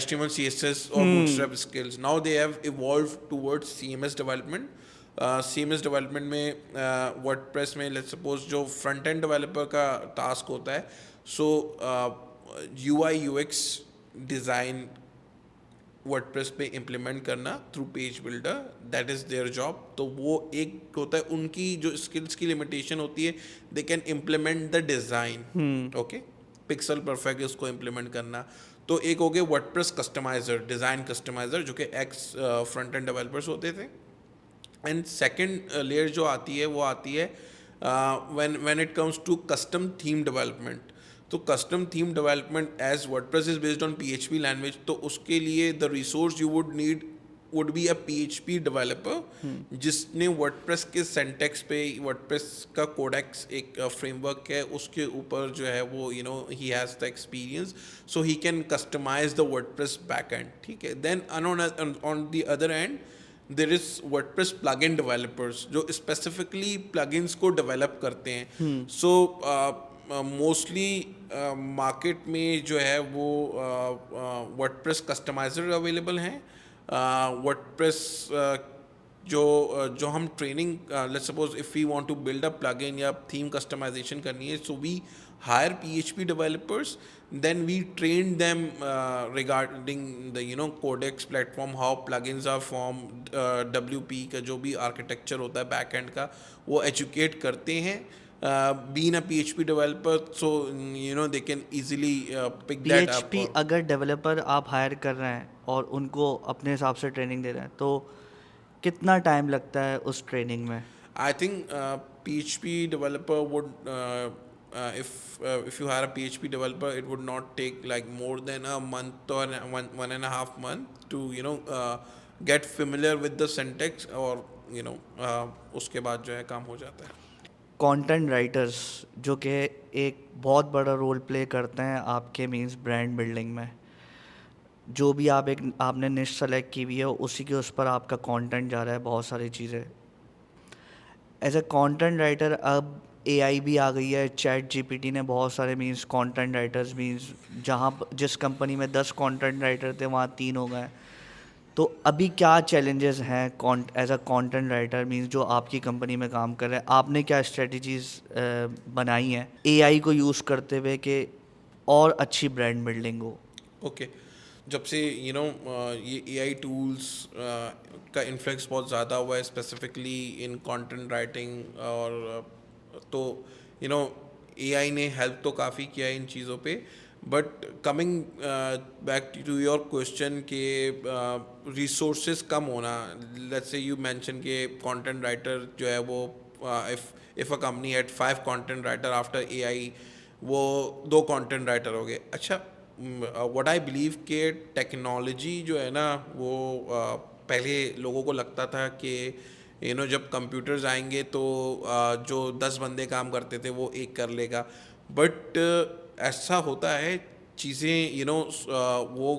HTML CSS or bootstrap skills. Now they have evolved towards CMS development. CMS development में WordPress में let's suppose जो front end developer का task होता है, सो UI UX design WordPress पे implement करना through page builder, that is their job. तो वो एक होता है, उनकी जो स्किल्स की लिमिटेशन होती है, they can implement the design, okay, pixel perfect उसको इम्प्लीमेंट करना. तो एक हो गया वर्डप्रेस कस्टमाइजर, डिज़ाइन कस्टमाइजर, जो कि एक्स फ्रंट एंड डेवलपर्स होते थे. एंड सेकेंड लेयर जो आती है वो आती है when it comes to custom theme development. तो custom theme development as WordPress is based on PHP language, तो उसके लिए the resource you would need would be a PHP developer जिसने वर्डप्रेस के सिंटैक्स पे, वर्डप्रेस का कोडेक्स एक framework है उसके ऊपर जो है वो ही has the experience, so he can customize the WordPress backend. ठीक है. Then on the other end there is WordPress plugin developers जो स्पेसिफिकली प्लगइन्स को डेवलप करते हैं. सो मोस्टली मार्केट में जो है वो वर्डप्रेस कस्टमाइजर अवेलेबल हैं. वर्डप्रेस जो हम training, let's suppose if we want to build a plugin या थीम कस्टमाइजेशन करनी है, so we hire PHP developers, then we train them regarding the codex platform, how plugins are formed, WP का जो भी architecture होता है backend का, वो एजुकेट करते हैं. Being a PHP developer, so they can easily pick that up. PHP अगर डेवलपर आप हायर कर रहे हैं और उनको अपने हिसाब से ट्रेनिंग दे रहे हैं, तो कितना टाइम लगता है उस ट्रेनिंग में? I think PHP developer would if you hire a PHP developer, it would not take like more than a month or one and a half month to get familiar with the syntax, और उसके बाद जो है काम हो जाता है. Content writers जो कि एक बहुत बड़ा रोल प्ले करते हैं आपके मींस ब्रांड बिल्डिंग में, जो भी आपने निश सेलेक्ट की हुई है उसी के उस पर आपका कंटेंट जा रहा है, बहुत सारी चीज़ें. एज ए कंटेंट राइटर अब AI भी आ गई है, चैट GPT ने बहुत सारे मींस कंटेंट राइटर्स मींस जिस कंपनी में 10 कंटेंट राइटर थे वहाँ 3 हो गए. तो अभी क्या चैलेंजेस हैं as a content writer means जो आपकी कंपनी में काम कर रहे हैं? आपने क्या स्ट्रेटजीज बनाई हैं AI को यूज़ करते हुए कि और अच्छी ब्रांड बिल्डिंग हो? ओके. जब से ये AI टूल्स का इन्फ्लुएंस बहुत ज़्यादा हुआ है स्पेसिफिकली इन कंटेंट राइटिंग, और तो AI ने हेल्प तो काफ़ी किया है इन चीज़ों पे. But coming back to your question के रिसोर्सेज कम होना, लेट्स से यू मेंशन के कंटेंट राइटर जो है वो if a company had 5 content writer, after AI वो 2 कंटेंट राइटर हो गए. अच्छा, व्हाट आई बिलीव के टेक्नोलॉजी जो है ना वो पहले लोगों को लगता था कि जब कंप्यूटर्स आएंगे तो जो 10 बंदे काम करते थे वो एक कर लेगा. बट ऐसा होता है, चीज़ें वो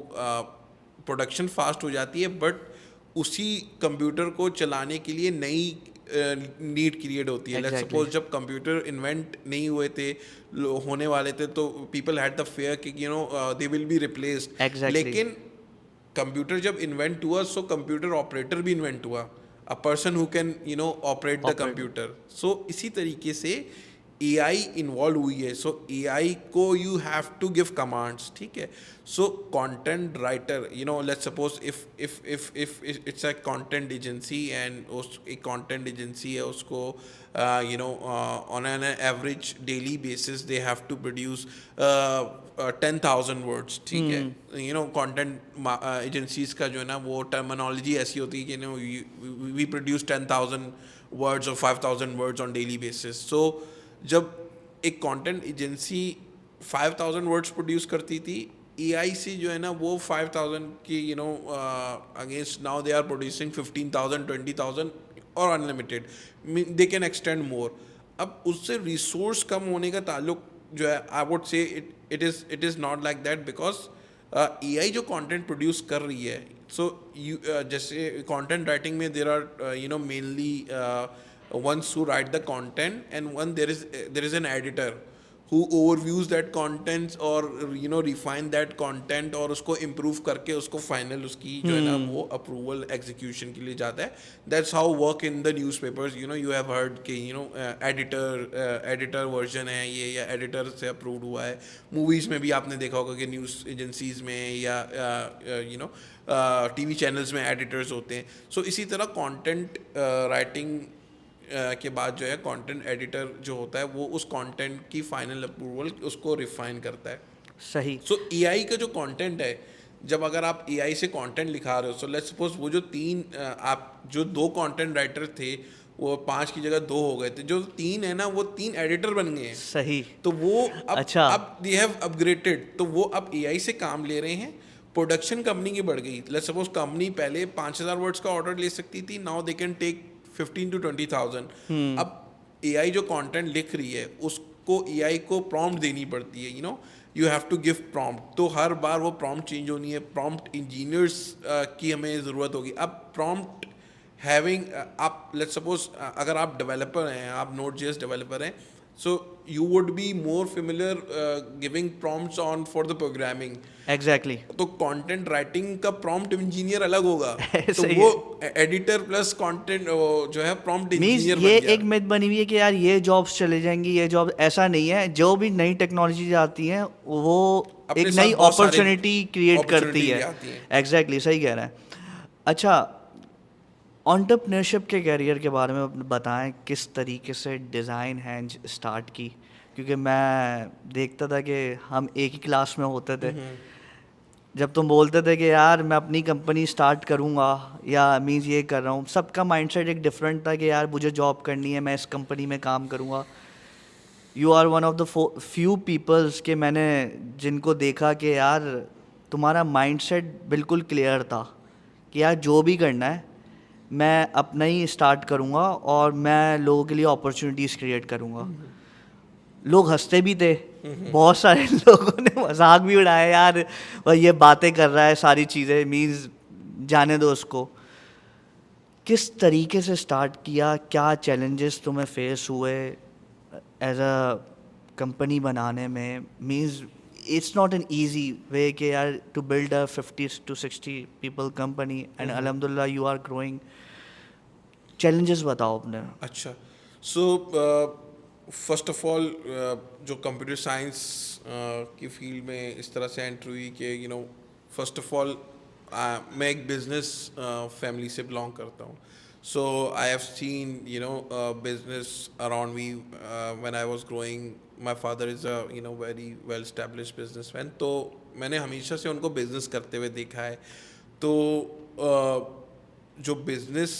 प्रोडक्शन फास्ट हो जाती है, बट उसी कंप्यूटर को चलाने के लिए नई नीड क्रिएट होती है. लेट्स सपोज जब कंप्यूटर इन्वेंट नहीं हुए थे, होने वाले थे, तो पीपल हैड द फेयर कि दे विल बी रिप्लेस्ड. लेकिन कंप्यूटर जब इन्वेंट हुआ, सो कंप्यूटर ऑपरेटर भी इन्वेंट हुआ, a person who can operate the computer. So इसी तरीके से AI इन्वॉल्व हुई है. सो AI को you have to give commands. ठीक है. So content writer, let's suppose if it's a content agency and उस एक कंटेंट एजेंसी है, उसको on an average daily basis they have to produce 10,000 words. ठीक है. कंटेंट एजेंसीज का जो है ना वो टर्मिनोलॉजी ऐसी होती है कि वी प्रोड्यूस 10,000 वर्ड्स और 5,000 वर्ड्स ऑन डेली बेसिस. सो जब एक कंटेंट एजेंसी 5,000 वर्ड्स प्रोड्यूस करती थी, एआई से जो है ना वो 5,000 की against now they are producing 15,000 20,000 और unlimited, they can extend more. अब उससे रिसोर्स कम होने का ताल्लुक जो है, I would say it is not like that, because AI जो कंटेंट प्रोड्यूस कर रही है, सो यू जैसे कंटेंट राइटिंग में there are mainly ones who write the content, and one there is an editor who overviews that content और refine that content और उसको improve करके उसको final उसकी जो है ना वो approval execution के लिए जाता है. That's how work in the newspapers. You have heard कि editor version है ये, या editor से approved हुआ है. Movies में भी आपने देखा होगा कि news agencies में या TV channels में editors होते हैं. So इसी तरह content writing के बाद जो है कंटेंट एडिटर जो होता है वो उस कंटेंट की फाइनल अप्रूवल उसको रिफाइन करता है. सही. सो एआई का जो कंटेंट है, जब अगर आप एआई से कंटेंट लिखा रहे हो, सो लेट्स सपोज वो जो आप जो 2 कंटेंट राइटर थे वो 5 की जगह 2 हो गए थे, जो 3 है ना वो 3 एडिटर बन गए हैं. सही. तो वो अच्छा. अब दे हैव अपग्रेडेड, तो वो अब एआई से काम ले रहे हैं. प्रोडक्शन कंपनी की बढ़ गई. लेट्स सपोज कंपनी पहले 5,000 वर्ड्स का ऑर्डर ले सकती थी, now they can take 15 to 20,000. अब एआई जो कंटेंट लिख रही है उसको एआई को प्रॉम्प्ट देनी पड़ती है, you have to give prompt. तो हर बार वो प्रॉम्प्ट चेंज होनी है. प्रॉम्प्ट इंजीनियर्स की हमें ज़रूरत होगी. अब प्रॉम्प्ट हैविंग, आप लेट्स सपोज अगर आप डेवलपर हैं, आप Node.js डेवलपर हैं, so you would be more familiar giving prompts on for the programming. Exactly. तो कंटेंट राइटिंग का प्रॉम्प्ट इंजीनियर अलग होगा. तो सही वो एडिटर प्लस कंटेंट जो है प्रॉम्प्ट मीन्स इंजीनियर ये बन गया. एक मिथ बनी हुई है कि यार ये जॉब्स चले जाएंगी, ये जॉब, ऐसा नहीं है. जो भी नई टेक्नोलॉजी आती हैं वो अपने एक साथ नई बहुत सारे अपॉर्चुनिटी क्रिएट करती opportunity है. ले आती हैं. एग्जैक्टली सही कह रहे हैं. अच्छा, एंटरप्रेन्योरशिप के कैरियर के बारे में बताएं, किस तरीके से डिज़ाइन हैंज स्टार्ट की, क्योंकि मैं देखता था कि हम एक ही क्लास में होते थे जब तुम बोलते थे कि यार मैं अपनी कंपनी स्टार्ट करूँगा या मीन्स ये कर रहा हूँ. सबका माइंडसेट एक डिफरेंट था कि यार मुझे जॉब करनी है, मैं इस कंपनी में काम करूँगा. You are one of the few peoples के मैंने जिनको देखा कि यार तुम्हारा माइंडसेट बिल्कुल क्लियर था कि यार जो भी करना है मैं अपना ही स्टार्ट करूँगा और मैं लोगों के लिए अपॉर्चुनिटीज़ क्रिएट करूँगा. लोग हंसते भी थे, बहुत सारे लोगों ने मजाक भी उड़ाया, यार वह ये बातें कर रहा है सारी चीज़ें, मीन्स जाने दो उसको. किस तरीके से स्टार्ट किया, क्या चैलेंजेस तुम्हें फेस हुए एज अ कंपनी बनाने में? Means it's not an easy way कि यार to build a 50 to 60 people company and अल्हम्दुलिल्लाह यू आर ग्रोइंग. चैलेंजेस बताओ अपने. अच्छा, सो फर्स्ट ऑफ ऑल जो कंप्यूटर साइंस की फील्ड में इस तरह से एंट्री हुई कि फर्स्ट ऑफ ऑल मैं एक बिजनेस फैमिली से बिलोंग करता हूँ. So I have seen business around me when I was growing. My father is a very well established businessman. तो मैंने हमेशा से उनको बिजनेस करते हुए देखा है. तो जो बिजनेस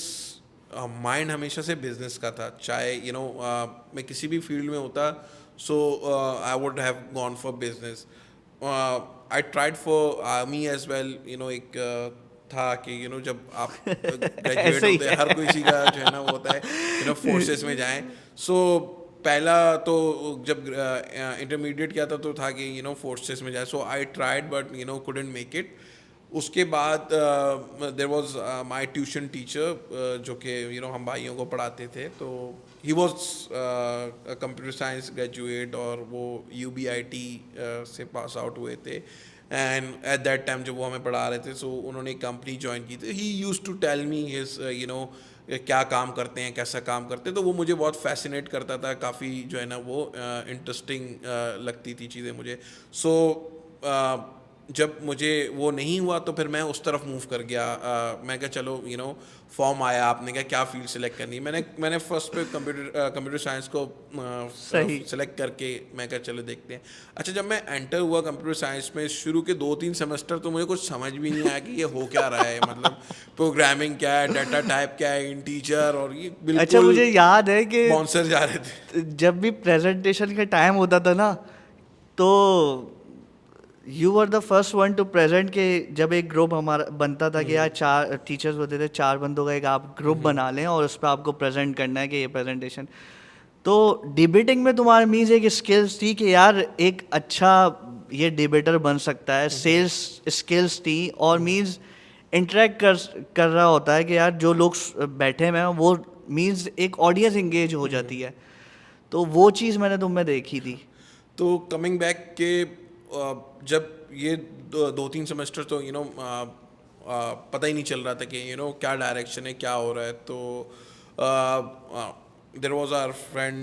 माइंड हमेशा से बिजनेस का था. चाहे मैं किसी भी फील्ड में होता, so I would have gone for business. I tried for army as well. एक था कि जब आप ग्रेजुएट होते हैं, हर किसी का जो है ना वो होता है फोर्सेस में जाएं. सो पहला तो जब इंटरमीडिएट किया था तो था कि फोर्सेस में जाए. So I tried but couldn't make it. उसके बाद there was my tuition teacher जो कि हम भाइयों को पढ़ाते थे. तो he was computer science graduate और वो UBIT से पास आउट हुए थे. एंड एट दैट टाइम जब वो हमें पढ़ा रहे थे, सो उन्होंने एक कंपनी ज्वाइन की थी. He used to tell me his क्या काम करते हैं, कैसा काम करते हैं. तो वो मुझे बहुत फैसिनेट करता था. काफ़ी जो है ना वो इंटरेस्टिंग लगती थी चीज़ें मुझे. सो जब मुझे वो नहीं हुआ तो फिर मैं उस तरफ मूव कर गया. मैं क्या चलो फॉर्म आया, आपने क्या फील्ड सेलेक्ट करनी है. मैंने फर्स्ट पे कंप्यूटर साइंस को सेलेक्ट करके मैं क्या चलो देखते हैं. अच्छा, जब मैं एंटर हुआ कंप्यूटर साइंस में शुरू के 2-3 सेमेस्टर तो मुझे कुछ समझ भी नहीं आया कि ये हो क्या रहा है. मतलब प्रोग्रामिंग क्या है, डाटा टाइप क्या है, इंटीजर, और ये बिल्कुल. अच्छा, मुझे याद है कि बाउंसर जा रहे थे जब भी प्रेजेंटेशन का टाइम होता था ना, तो you were the first one two present के जब एक ग्रुप हमारा बनता था कि यार 4 टीचर्स होते थे, 4 बंदों का एक आप ग्रुप बना लें और उस पर आपको प्रेजेंट करना है कि ये प्रेजेंटेशन। तो डिबेटिंग में तुम्हारे मीन्स एक स्किल्स थी कि यार एक अच्छा ये डिबेटर बन सकता है, सेल्स स्किल्स थी, और मीन्स इंटरेक्ट कर रहा होता है कि यार जो लोग बैठे हुए हैं वो मीन्स एक ऑडियंस इंगेज हो जाती है। तो वो चीज़ मैंने तुम में देखी थी। तो कमिंग बैक के जब ये 2-3 सेमेस्टर तो पता ही नहीं चल रहा था कि क्या डायरेक्शन है, क्या हो रहा है। तो देर वॉज आवर फ्रेंड,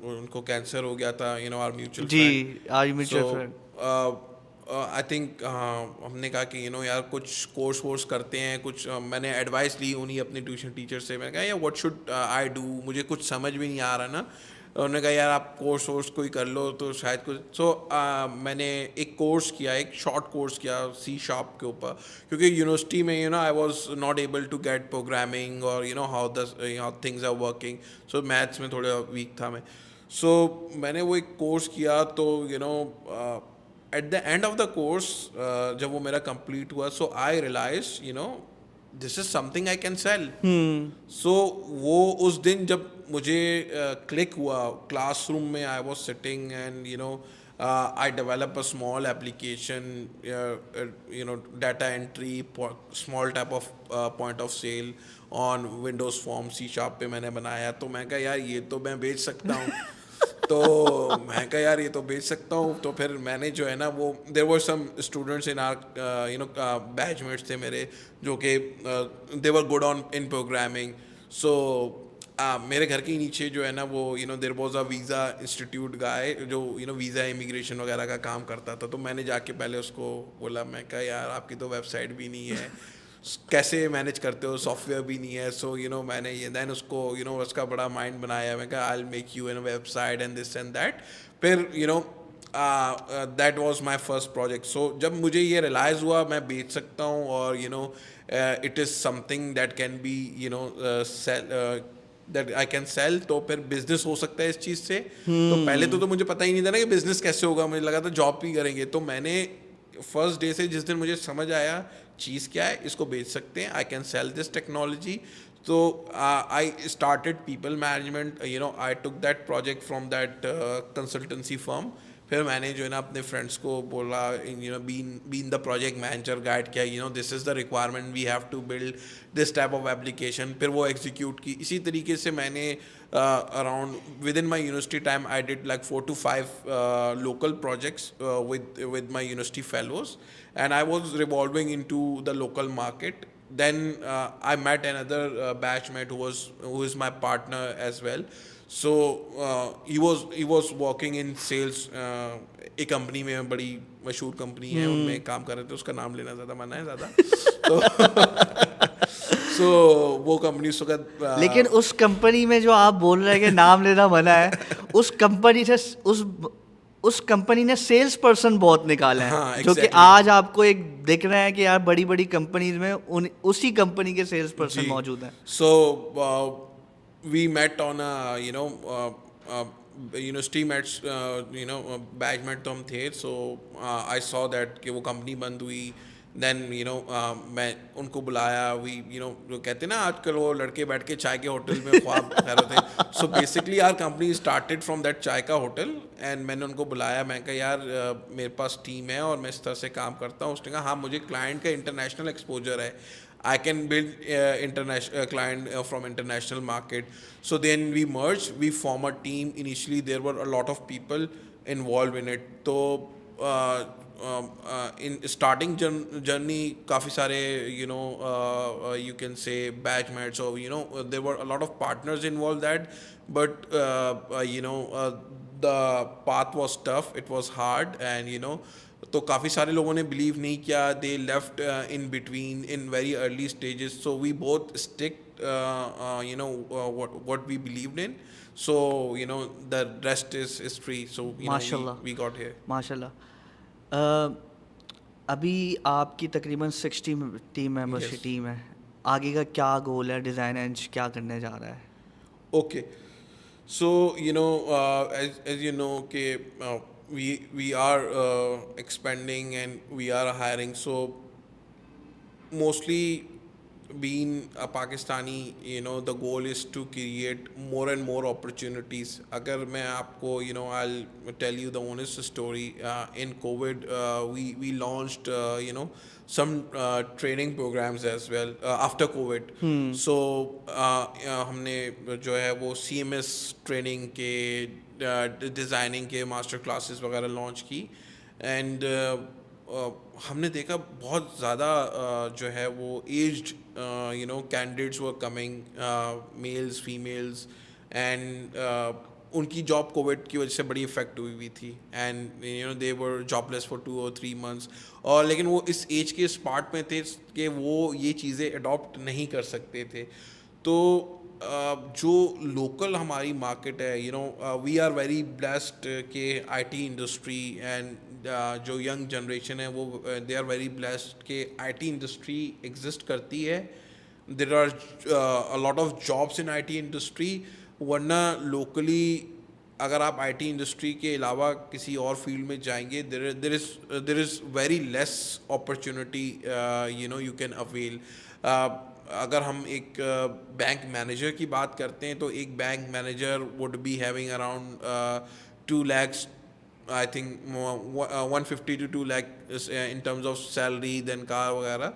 उनको कैंसर हो गया था, आवर म्यूचुअल जी, friend. Or so mutual friend. I think हमने कहा कि यार कुछ कोर्स वोर्स करते हैं कुछ। मैंने एडवाइस ली उन्हीं अपने ट्यूशन टीचर से। मैंने कहा यार व्हाट शुड आई डू, मुझे कुछ समझ भी नहीं आ रहा ना। उन्होंने कहा यार आप कोर्स वोर्स कोई कर लो तो शायद कुछ। सो मैंने एक कोर्स किया, एक शॉर्ट कोर्स किया C# के ऊपर, क्योंकि यूनिवर्सिटी में I was not able to get programming और how things are working. So maths में थोड़ा वीक था मैं। सो मैंने वो एक कोर्स किया। तो at the end of the course जब वो मेरा कंप्लीट हुआ, so I realize this is something I can sell. सो वो उस दिन जब मुझे क्लिक हुआ, क्लासरूम में I was sitting and I develop a small application, data entry, small type of point of sale on Windows form C# पे मैंने बनाया। तो मैं कहा यार ये तो मैं बेच सकता हूँ। तो मैं कहा यार ये तो बेच सकता हूँ। तो फिर मैंने जो है ना वो there were some students in our batchmates थे मेरे, जो कि they were good on in programming. सो मेरे घर के नीचे जो है ना वो there was a visa institute guy जो वीज़ा इमिग्रेशन वगैरह का काम करता था। तो मैंने जाके पहले उसको बोला, मैं कहा यार आपकी तो वेबसाइट भी नहीं है, कैसे मैनेज करते हो, सॉफ्टवेयर भी नहीं है। सो मैंने ये देन उसको उसका बड़ा माइंड बनाया। मैं कहा I will make you an website and this and that. फिर that was my first project. सो जब मुझे ये रियलाइज़ हुआ मैं बेच सकता हूँ और it is something that can be sell, that I can sell, तो फिर बिजनेस हो सकता है इस चीज़ से। तो पहले तो मुझे पता ही नहीं था ना कि बिजनेस कैसे होगा, मुझे लगा था जॉब भी करेंगे। तो मैंने फर्स्ट डे से जिस दिन मुझे समझ आया चीज़ क्या है, इसको बेच सकते हैं, I can sell this technology. तो I started people management, I took that project from that consultancy firm. फिर मैंने जो है ना अपने फ्रेंड्स को बोला, been the project manager, guide किया, this is the requirement, we have to build this type of application. फिर वो एग्जीक्यूट की। इसी तरीके से मैंने around within my university time I did like 4 to 5 local projects with my university fellows, and I was revolving into the local market. Then I met another batchmate who is my partner as well. So he was working in sales, एक company में, बड़ी मशहूर company है, उनमें काम कर रहे थे। उसका नाम लेना ज़्यादा मना है ज़्यादा। तो सो वो कंपनी उस वक्त लेकिन उस कंपनी में जो आप बोल रहे हैं कि नाम लेना मना है, उस कंपनी से उस कंपनी ने सेल्स पर्सन बहुत निकाले हैं, हाँ, जो कि exactly. आज आपको एक दिख रहे हैं कि यार बड़ी बड़ी कंपनीज में उसी कंपनी के सेल्स पर्सन मौजूद हैं। So we met on university mates, batchmate तो हम थे। सो आई सॉ दैट कि वो कंपनी बंद हुई। देन मैं उनको बुलाया। वी जो कहते हैं ना आजकल वो लड़के बैठ के चाय के होटल में ख्वाब कह रहे थे। So basically our company started from that चाय का होटल। एंड मैंने उनको बुलाया, मैं कहा यार मेरे पास टीम है और मैं इस तरह से काम करता हूँ। उसने कहा हाँ मुझे क्लाइंट का इंटरनेशनल एक्सपोजर है, I can build international client from international market. So then we merged, we form a team. Initially there were a lot of people involved in it. So in starting journey काफ़ी सारे you can say batchmates, or there were a lot of partners involved that, but the path was tough, it was hard, and तो काफ़ी सारे लोगों ने believe नहीं किया, they left in between in very early stages. So we both stick what we believed in. So the rest is history. So माशाल्लाह, we got here. माशाल्लाह। अभी आपकी तकरीबन 60 टीम मेंबर्स की Yes. टीम है। आगे का क्या गोल है, डिज़ाइन एंड क्या करने जा रहा है? Okay. So, as you know, we are expanding and we are hiring. So mostly being a Pakistani, the goal is to create more and more opportunities. Agar मैं आपको, I'll tell you the honest story. In COVID, we launched, some training programs as well after COVID. So हमने जो है वो CMS training के designing के master classes वगैरह launch की एंड हमने देखा बहुत ज़्यादा जो है वो aged candidates were coming mails females and उनकी जॉब कोविड की वजह से बड़ी इफेक्ट हुई थी and they were jobless for 2 or 3 months और लेकिन वो इस एज के स्पार्ट में थे कि वो ये चीज़ें अडॉप्ट नहीं कर सकते थे तो जो लोकल हमारी मार्केट है वी आर वेरी ब्लेस्ड के आईटी इंडस्ट्री एंड जो यंग जनरेशन है वो दे आर वेरी ब्लेस्ड के आईटी इंडस्ट्री एग्जिस्ट करती है there are a lot of jobs in IT industry वरना लोकली अगर आप आईटी इंडस्ट्री के अलावा किसी और फील्ड में जाएंगे there is very less opportunity you can avail अगर हम एक बैंक मैनेजर की बात करते हैं तो एक bank manager would be having around 2 lakhs I think 150 to 2 lakh in terms of salary then car वगैरह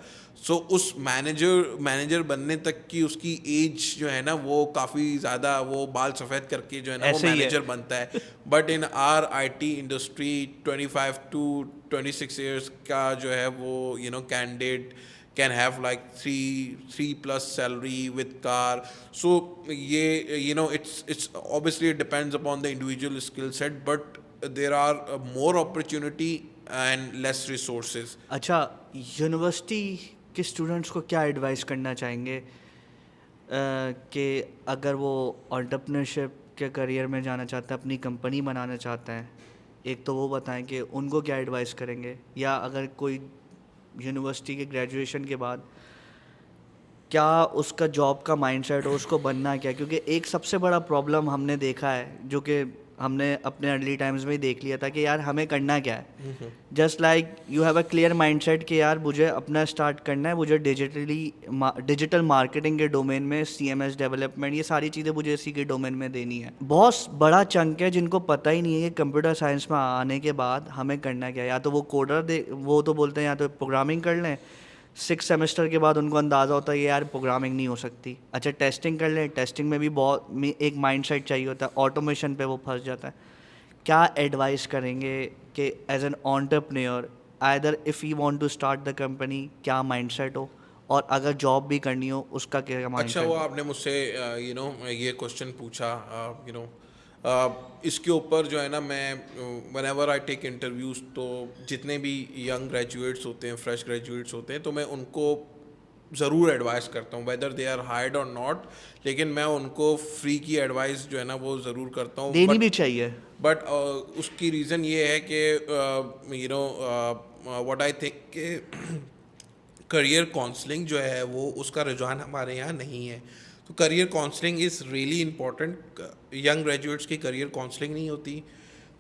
सो उस मैनेजर बनने तक की उसकी एज जो है ना वो काफ़ी ज़्यादा वो बाल सफ़ेद करके जो है ना वो ऐसे ही है। मैनेजर बनता है but in are IT industry 25 to 26 years का जो है वो candidate can have like three plus salary with car so it's obviously it depends upon the individual skill set but there are more opportunity and less resources. अच्छा, university के students को क्या advice करना चाहेंगे कि अगर वो एंटरप्रेन्योरशिप के करियर में जाना चाहते हैं, अपनी कंपनी बनाना चाहते हैं, एक तो वो बताएं कि उनको क्या एडवाइस करेंगे, या अगर कोई यूनिवर्सिटी के ग्रेजुएशन के बाद क्या उसका जॉब का माइंडसेट हो, उसको बनना क्या, क्योंकि एक सबसे बड़ा प्रॉब्लम हमने देखा है जो कि हमने अपने अर्ली टाइम्स में ही देख लिया था कि यार हमें करना क्या है. Just like you have a clear mindset कि यार मुझे अपना स्टार्ट करना है, मुझे डिजिटल मार्केटिंग के डोमेन में CMS डेवलपमेंट ये सारी चीज़ें मुझे इसी के डोमेन में देनी है. बहुत बड़ा चंक है जिनको पता ही नहीं है कि कंप्यूटर साइंस में आने के बाद हमें करना क्या है. या तो वो कोडर वो तो बोलते हैं या तो प्रोग्रामिंग कर लें, 6 सेमेस्टर के बाद उनको अंदाज़ा होता है कि यार प्रोग्रामिंग नहीं हो सकती. अच्छा, टेस्टिंग कर लें, टेस्टिंग में भी एक माइंडसेट चाहिए होता है, ऑटोमेशन पे वो फंस जाता है. क्या एडवाइस करेंगे कि as an entrepreneur either if you want to start the company क्या माइंडसेट हो, और अगर जॉब भी करनी हो उसका क्या अच्छा माइंडसेट वो हो. आपने मुझसे ये क्वेश्चन पूछा इसके ऊपर जो है ना मैं व्हेनेवर आई टेक इंटरव्यूज़ तो जितने भी यंग ग्रेजुएट्स होते हैं फ्रेश ग्रेजुएट्स होते हैं तो मैं उनको ज़रूर एडवाइस करता हूँ वेदर दे आर हायर्ड और नॉट लेकिन मैं उनको फ्री की एडवाइस जो है ना वो ज़रूर करता हूँ देनी भी चाहिए. बट उसकी रीज़न ये है कि what I think career counselling जो है वो उसका रुझान हमारे यहाँ नहीं है. तो career counselling is really important. Young graduates की करियर काउंसलिंग नहीं होती,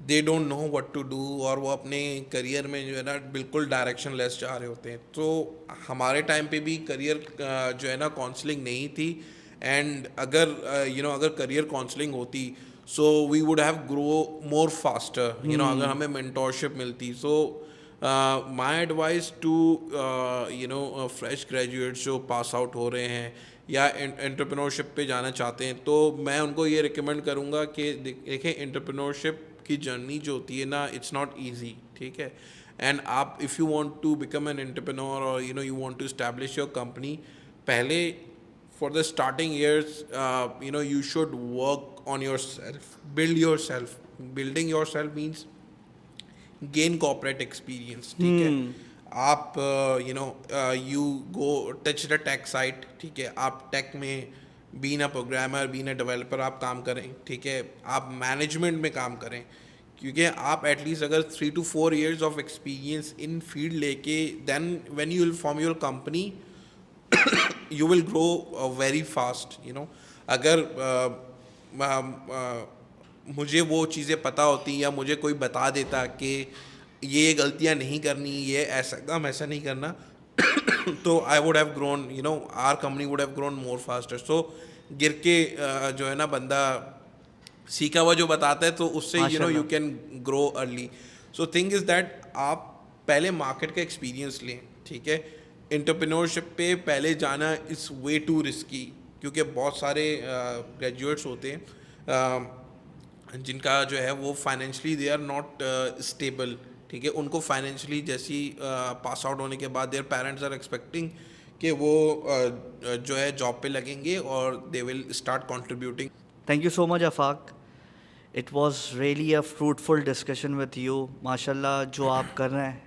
they don't know what to do और वो अपने करियर में जो है ना बिल्कुल डायरेक्शन लेस जा रहे होते हैं. तो हमारे टाइम पे भी करियर जो है ना काउंसलिंग नहीं थी एंड अगर अगर करियर काउंसलिंग होती so we would have grow more faster अगर हमें मेंटोरशिप मिलती. सो my advice to fresh graduates जो पास आउट हो रहे हैं या एंटरप्रेन्योरशिप पे जाना चाहते हैं तो मैं उनको ये रिकमेंड करूँगा कि देखें एंटरप्रेन्योरशिप की जर्नी जो होती है ना इट्स नॉट ईजी. ठीक है. एंड आप if you want to become an entrepreneur और you want to establish your company पहले for the starting years you should work on yourself, build yourself. Building yourself means gain corporate experience. ठीक है. आप you go touch the tech side. ठीक है. आप tech में been a programmer been a developer आप काम करें. ठीक है. आप मैनेजमेंट में काम करें क्योंकि आप एटलीस्ट अगर 3 to 4 years of experience in field लेके then when you will form your company you will grow very fast. अगर मुझे वो चीज़ें पता होती या मुझे कोई बता देता कि ये गलतियाँ नहीं करनी, ये ऐसा काम ऐसा नहीं करना, तो I would have grown, you know, our company would have grown more faster. सो गिर के जो है ना बंदा सीखा हुआ जो बताता है तो उससे यू नो यू माशाल्लाह. Can grow early. So thing is that आप पहले मार्केट का एक्सपीरियंस लें, ठीक है. एंटरप्रेन्योरशिप पे पहले जाना इज़ वे टू रिस्की, क्योंकि बहुत सारे ग्रेजुएट्स होते हैं जिनका जो है वो financially they are not stable, ठीक है. उनको फाइनेंशियली जैसी पास आउट होने के बाद देयर पेरेंट्स आर एक्सपेक्टिंग कि वो जो है जॉब पे लगेंगे और they will start contributing. Thank you so much, Afaq. It was really a fruitful discussion with you. माशाल्लाह जो आप कर रहे हैं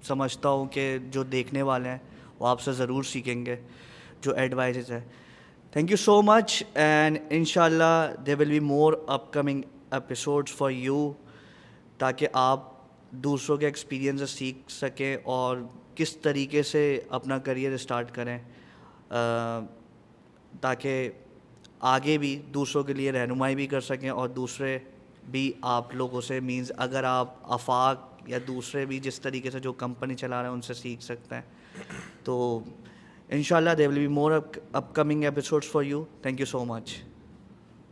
समझता हूँ कि जो देखने वाले हैं वो आपसे ज़रूर सीखेंगे जो एडवाइसेस है. Thank you so much and इंशाल्लाह there will be more upcoming episodes for you, ताकि आप दूसरों के एक्सपीरियंस से सीख सकें और किस तरीके से अपना करियर स्टार्ट करें, ताकि आगे भी दूसरों के लिए रहनुमाई भी कर सकें और दूसरे भी आप लोगों से मींस अगर आप आफाक या दूसरे भी जिस तरीके से जो कंपनी चला रहे हैं उनसे सीख सकते हैं. तो इंशाल्लाह there will be more upcoming episodes for you. Thank you so much.